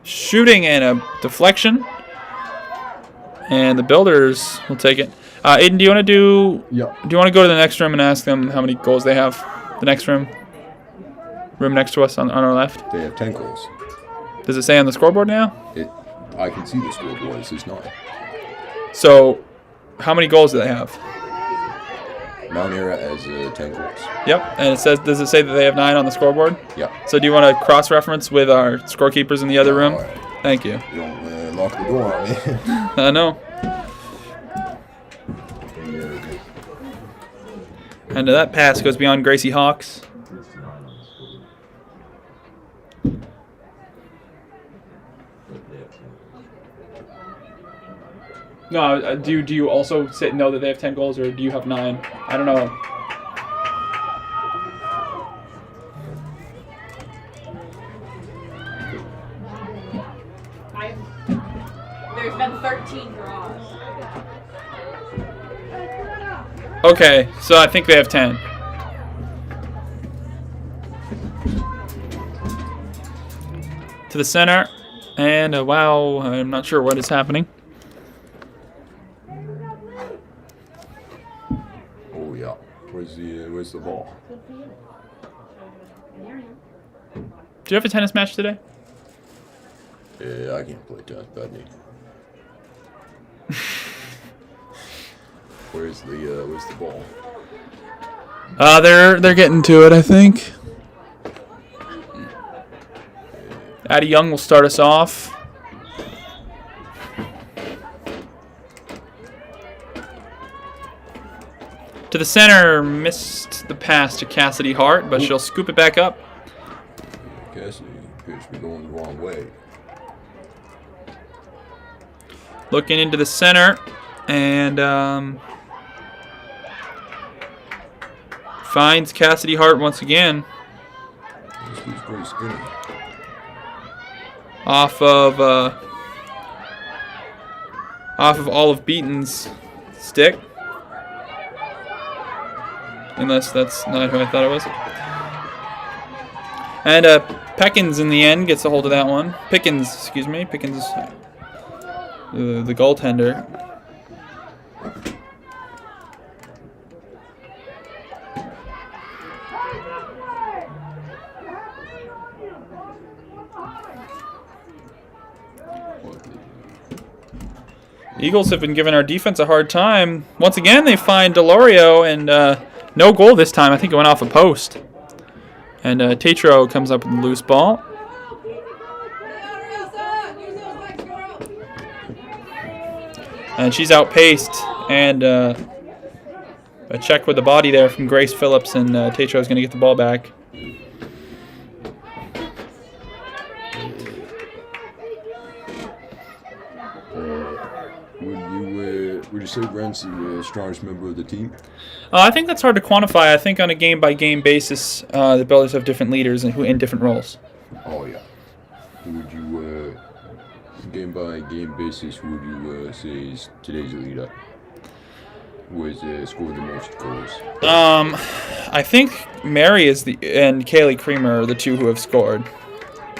Shooting and a deflection. And the Builders will take it. Aiden, do you want to do you want to go to the next room and ask them how many goals they have? The next room? Room next to us on our left? They have 10 goals. Does it say on the scoreboard now? I can see the scoreboard. It says 9. So, how many goals do they have? Mount Ararat has 10 goals. Yep, and does it say that they have 9 on the scoreboard? Yep. So do you want to cross-reference with our scorekeepers in the other room? Right. Thank you. You don't lock the door on me. I know. And that pass goes beyond Gracie Hawks. No, do you also know that they have 10 goals, or do you have 9? I don't know. There's been 13 draws. Okay, so I think they have 10. To the center, and wow, I'm not sure what is happening. Oh yeah. Where's the ball? Do you have a tennis match today? Yeah, I can't play tennis, badly. Where's the ball? They're getting to it, I think. Addie Young will start us off. To the center, missed the pass to Cassidy Hart, but she'll scoop it back up. Cassidy appears to be going the wrong way. Looking into the center, and finds Cassidy Hart once again. This was pretty skinny. Off of Olive Beaton's stick. Unless that's not who I thought it was. And Pickens in the end gets a hold of that one. Pickens, the goaltender. Eagles have been giving our defense a hard time. Once again, they find Delorio, and no goal this time. I think it went off a post. And Tatro comes up with a loose ball. And she's outpaced. And a check with the body there from Grace Phillips, and Tatro is going to get the ball back. Would you say Brent's the strongest member of the team? I think that's hard to quantify. I think on a game-by-game basis, the Builders have different leaders and who in different roles. Oh yeah. Who would you, game-by-game basis, who would you say is today's leader? Who has scored the most goals? I think Mary and Kaylee Creamer are the two who have scored.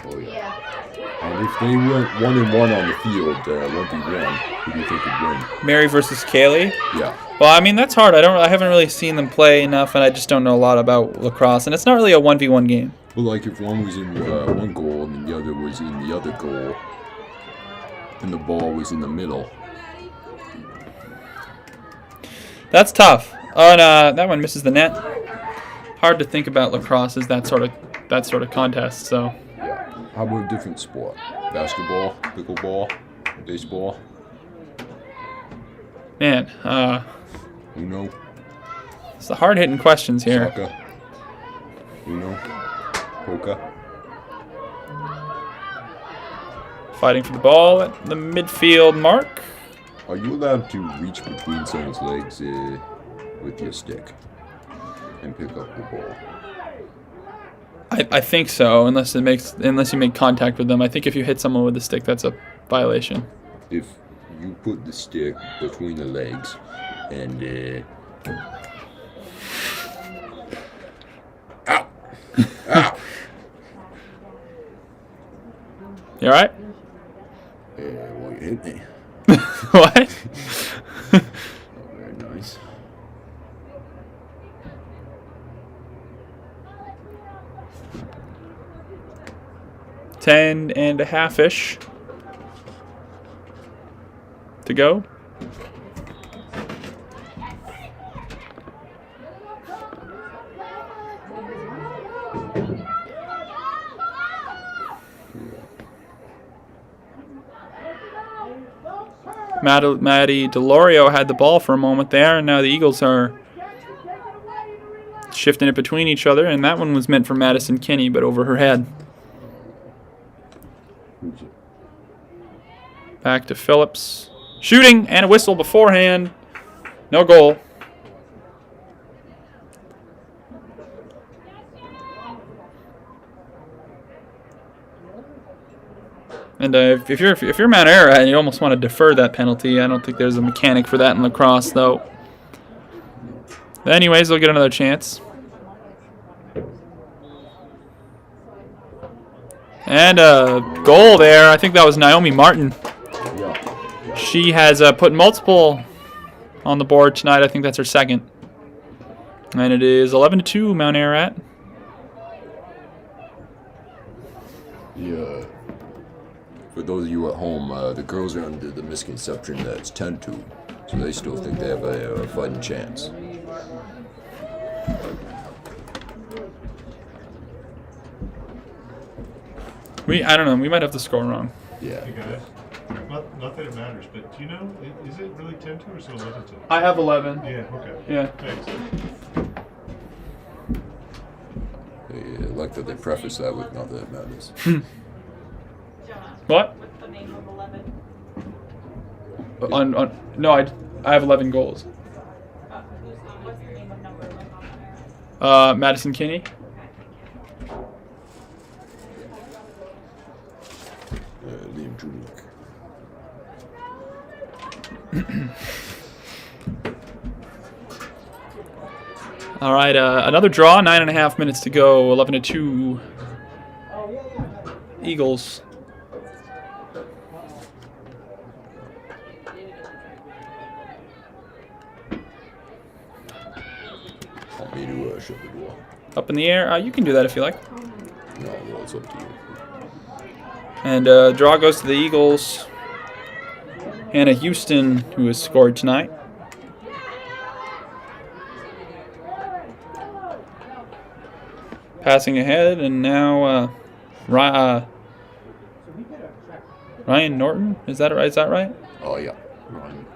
Oh Oh yeah. Yeah. And if they went 1-1 on the field, 1v1, who do you think would win? Mary versus Kaylee. Yeah. Well, I mean that's hard. I haven't really seen them play enough, and I just don't know a lot about lacrosse. And it's not really a 1v1 game. Well, like if one was in one goal and the other was in the other goal, and the ball was in the middle. That's tough. Oh, and that one misses the net. Hard to think about lacrosse as that sort of contest. So. Yeah. How about a different sport? Basketball, pickleball, baseball. Man, Uno, it's the hard-hitting questions here. soccer. Uno, poker. Fighting for the ball at the midfield mark. Are you allowed to reach between someone's legs with your stick and pick up the ball? I think so, unless you make contact with them. I think if you hit someone with a stick, that's a violation. If you put the stick between the legs and ow, ow. You all right? Well, you hit me. What? Oh, very nice. Ten and a half-ish to go. Maddie Delorio had the ball for a moment there, and now the Eagles are shifting it between each other, and that one was meant for Madison Kinney, but over her head. Back to Phillips. Shooting and a whistle beforehand. No goal. And if you're Mount Ararat, you almost want to defer that penalty. I don't think there's a mechanic for that in lacrosse, though. But anyways, they'll get another chance. And a goal there. I think that was Naomi Martin. She has put multiple on the board tonight. I think that's her second. And it is 11-2 Mount Ararat. Yeah. For those of you at home, the girls are under the misconception that it's 10-2, so they still think they have a fighting chance. I don't know. We might have the score wrong. Yeah. You got it. Not that it matters, but do you know, is it really 10-2 or is it 11-2? I have 11. Yeah, okay. Yeah. Thanks. I like that they preface that with not that it matters. What? What's the name of 11? No, I have 11 goals. What's the name of number 11 on there? Madison Kinney. Liam Junik. All right, another draw. 9.5 minutes to go. 11-2. Eagles. Want me to shut the door? Up in the air. You can do that if you like. No, well, it's up to you. And draw goes to the Eagles. Hannah Houston, who has scored tonight. Passing ahead, and now Ryan Norton. Is that right? Oh, yeah. Ryan.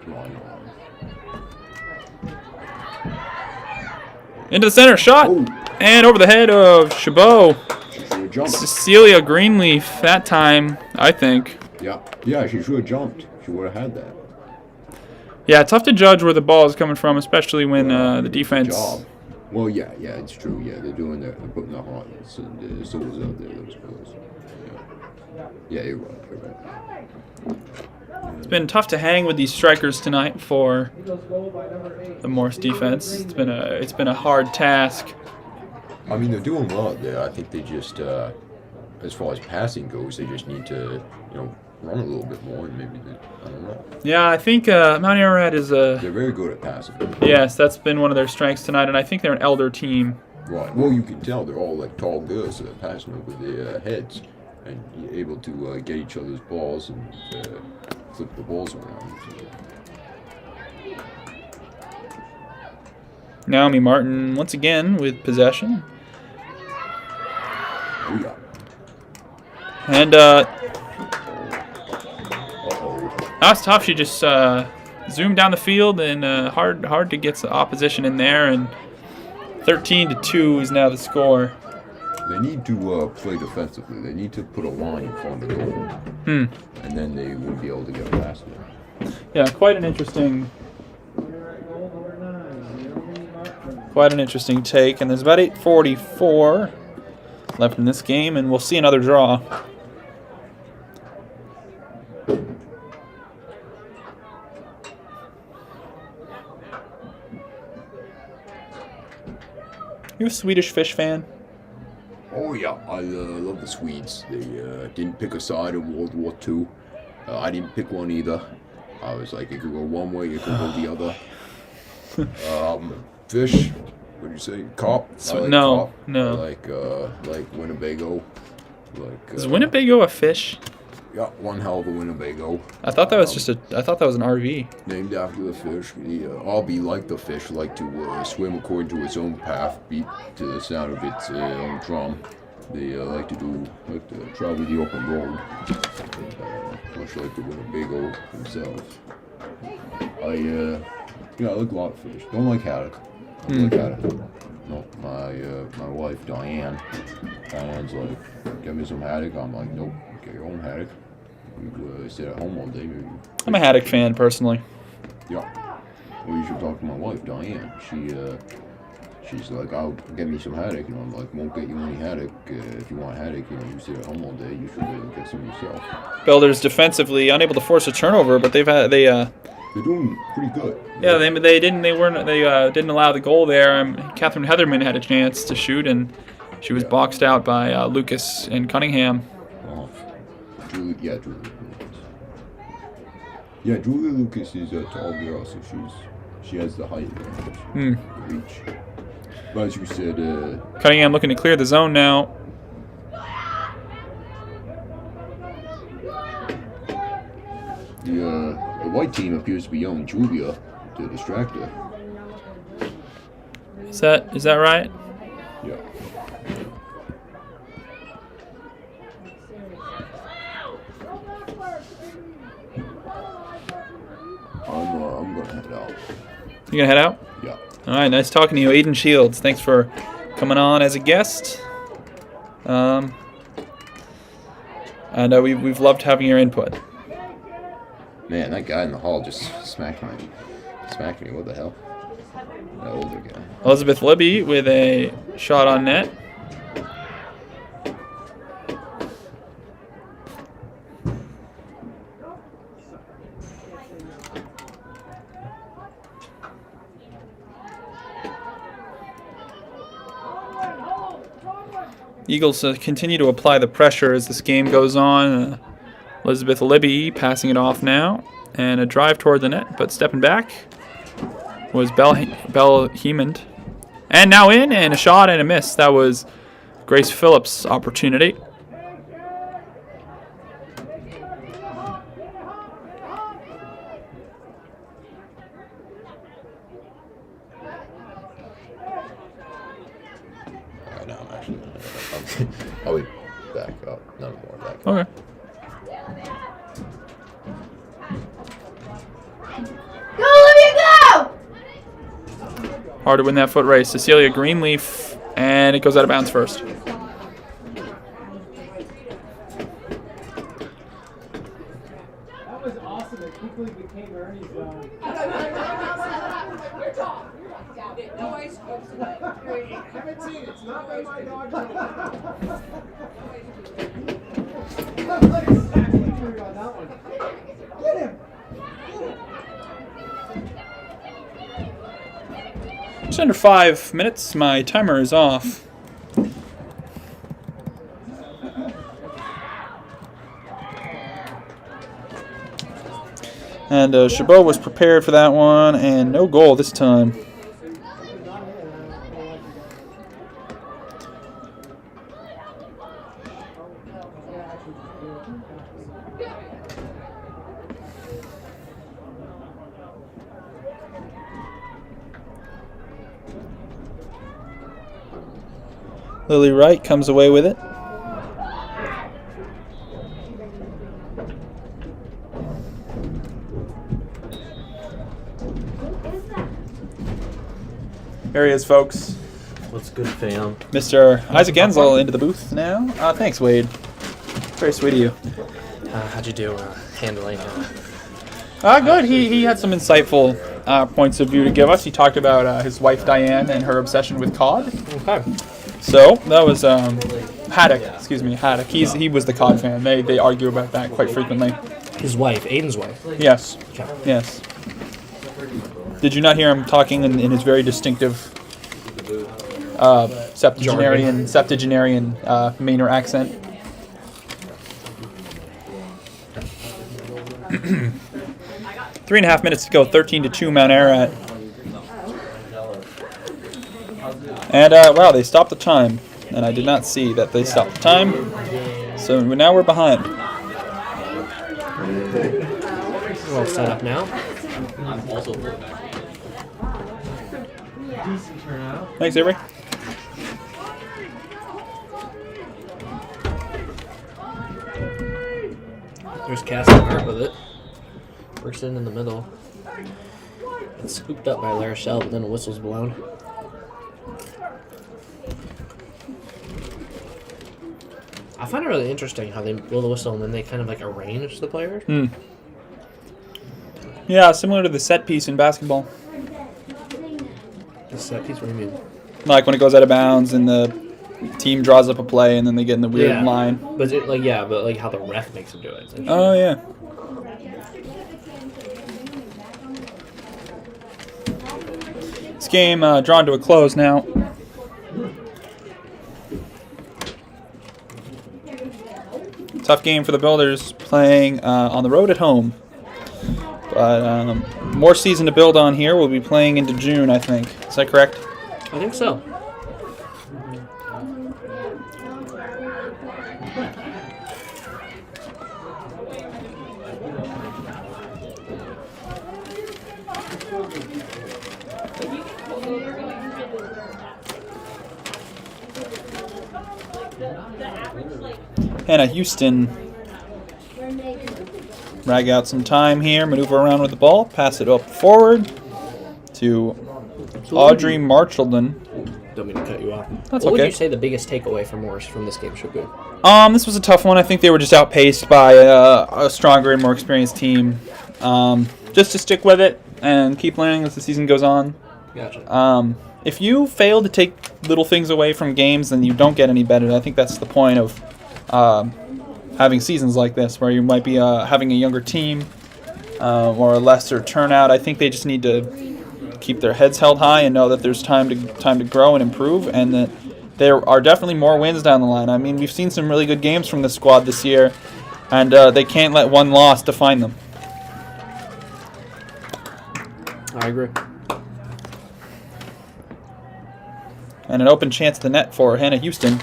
Into the center, shot, and over the head of Chabot. She should have jumped. Cecilia Greenleaf that time, I think. Yeah, she should have jumped. She would have had that. Yeah, tough to judge where the ball is coming from, especially when the defense. Job. Well, yeah, it's true. Yeah, they're putting their hearts, and there's souls out there that was close. Yeah, you're right. It's been tough to hang with these strikers tonight for the Morse defense. It's been a hard task. I mean, they're doing well out there. I think they just as far as passing goes, they just need to, run a little bit more, and maybe I don't know. Yeah, I think Mount Ararat is a. They're very good at passing. Yes, that's been one of their strengths tonight, and I think they're an elder team. Right. Well, you can tell they're all like tall girls that are passing over their heads, and you're able to get each other's balls and flip the balls around. Naomi Martin once again with possession. Oh yeah. And that's tough. She just zoomed down the field, and hard to get the opposition in there. And 13-2 is now the score. They need to play defensively. They need to put a line in front of the goal, and then they won't be able to get past it. Yeah, quite an interesting take. And there's about 8:44 left in this game, and we'll see another draw. You a Swedish Fish fan? Oh yeah, I love the Swedes. They didn't pick a side in World War II. I didn't pick one either. I was like, it could go one way, it could go the other. Fish, what do you say? Cop? No. I like Winnebago. Is Winnebago a fish? Yeah, one hell of a Winnebago. I thought that was I thought that was an RV. Named after the fish. Albie, like the fish, like to swim according to its own path, beat to the sound of its own drum. They like to travel the open road, much like the Winnebago themselves. I like a lot of fish. Don't like haddock. Like haddock. No, my wife Diane's like, get me some haddock. I'm like, nope, get your own haddock. You sit at home all day, maybe. I'm a haddock fan personally. Yeah. Well, you should talk to my wife Diane. She's like, I'll get me some haddock, and I'm like, won't get you any haddock. If you want haddock, you sit at home all day. You should get some yourself. Builders defensively unable to force a turnover, but they're doing pretty good. Yeah, they didn't allow the goal there. Catherine Heatherman had a chance to shoot, and she was boxed out by Lucas and Cunningham. Oh, Julia Lucas. Yeah, Julia Lucas is a tall girl, so she has the height advantage, the reach. But as you said, Cunningham looking to clear the zone now. The white team appears to be yelling Julia to distract her. Is that right? Yeah. I'm gonna head out. You gonna head out? Yeah. All right, nice talking to you, Aiden Shields. Thanks for coming on as a guest. And we've loved having your input. Man, that guy in the hall just smacked me. What the hell? That older guy. Elizabeth Libby with a shot on net. Eagles continue to apply the pressure as this game goes on. Elizabeth Libby passing it off now. And a drive toward the net, but stepping back was Belle Hemond. And now in, and a shot and a miss. That was Grace Phillips' opportunity. I'll be back up. None more back up. Okay. Go, Olivia, go! Hard to win that foot race. Cecilia Greenleaf, and it goes out of bounds first. That was awesome. It quickly became Ernie's zone. No ice cubes tonight. Haven't seen it. It's not been my dog. Exactly true on that one. Get him. Just under 5 minutes. My timer is off. And Chabot was prepared for that one, and no goal this time. Lily Wright comes away with it. There he is, folks. What's good, fam? Mr. Isaac Enzel into the booth now. Thanks, Wade. Very sweet of you. How'd you do handling? Good. He had some insightful points of view to give us. He talked about his wife Diane and her obsession with cod. Okay. So that was Haddock. Excuse me, Haddock. He was the cod fan. They argue about that quite frequently. His wife, Aiden's wife. Yes. Okay. Yes. Did you not hear him talking in his very distinctive septuagenarian Mainer accent? 3.5 minutes to go. 13-2 Mount Ararat. And wow, they stopped the time, and I did not see that they stopped the time. So now we're behind. We're all set up now. Thanks, Avery. There's Cassie Hart with it. Person in the middle. It's scooped up by La Rochelle, but then a whistle's blown. I find it really interesting how they blow the whistle and then they kind of like arrange the players. Yeah, similar to the set piece in basketball. The set piece, what do you mean? Like when it goes out of bounds and the team draws up a play and then they get in the weird line. But but how the ref makes them do it. Oh yeah. This game drawn to a close now. Tough game for the Builders, playing on the road at home. But more season to build on here. We'll be playing into June, I think. Is that correct? I think so. Hannah Houston drag out some time here, maneuver around with the ball, pass it up forward to Audrey Marchildon. Don't mean to cut you off. That's what okay. would you say the biggest takeaway from Morse from this game should be? This was a tough one. I think they were just outpaced by a stronger and more experienced team. Just to stick with it and keep learning as the season goes on. Gotcha. If you fail to take little things away from games, then you don't get any better. I think that's the point of having seasons like this, where you might be having a younger team or a lesser turnout. I think they just need to keep their heads held high and know that there's time to grow and improve, and that there are definitely more wins down the line. I mean, we've seen some really good games from this squad this year, and they can't let one loss define them. I agree. And an open chance to net for Hannah Houston.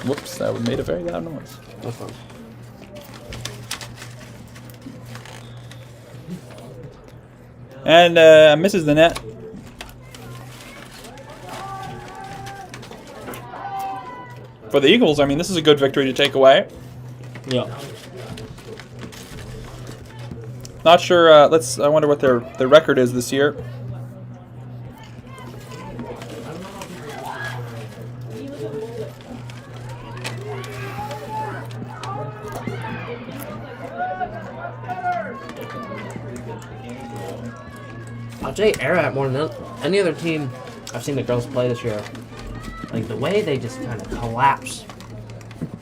Whoops, that made a very loud noise. That's fun. And misses the net. For the Eagles, I mean, this is a good victory to take away. Yeah. Not sure. I wonder what their record is this year. I'll say Ararat more than any other team I've seen the girls play this year. Like the way they just kind of collapse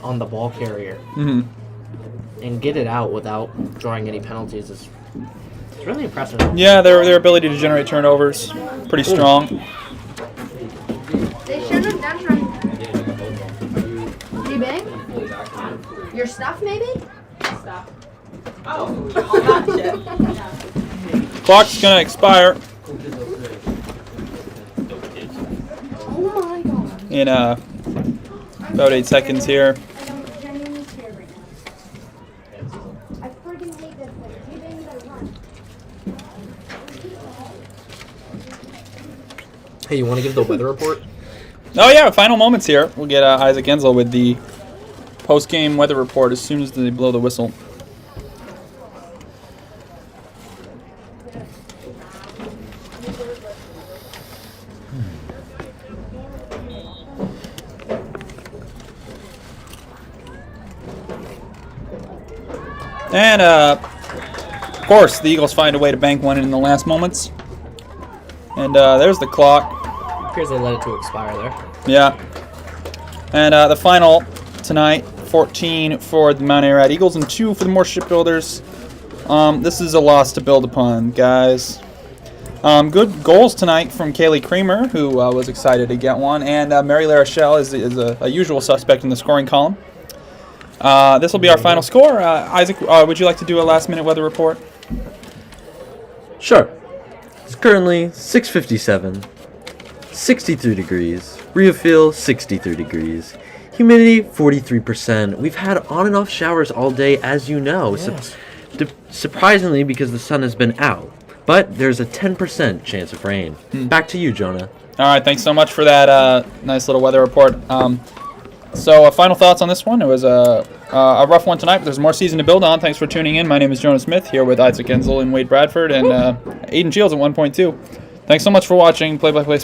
on the ball carrier and get it out without drawing any penalties is really impressive. Yeah, their ability to generate turnovers pretty strong. They should have done right. D-Bang? Your stuff, maybe? Stuff. Clock's gonna expire in about 8 seconds here. And I'm genuinely scared right now. I freaking hate this place. You didn't even run. Hey, you want to give the weather report? Oh yeah, final moments here. We'll get Isaac Enzel with the post-game weather report as soon as they blow the whistle. And, of course, the Eagles find a way to bank one in the last moments. And there's the clock. Appears they let it to expire there. Yeah. And the final tonight, 14 for the Mount Ararat Eagles and 2 for the Morse Shipbuilders. This is a loss to build upon, guys. Good goals tonight from Kaylee Creamer, who was excited to get one. And Mary LaRochelle is a usual suspect in the scoring column. This will be our final score. Isaac, would you like to do a last-minute weather report? Sure. It's currently 6:57, 63 degrees, Rio feel 63 degrees, humidity 43%. We've had on and off showers all day, as you know, Yes. surprisingly because the sun has been out. But there's a 10% chance of rain. Back to you, Jonah. All right, thanks so much for that nice little weather report. So final thoughts on this one. It was a rough one tonight, but there's more season to build on. Thanks for tuning in. My name is Jonah Smith, here with Isaac Enzel and Wade Bradford and Aiden Shields at 1.2. Thanks so much for watching Play-by-Play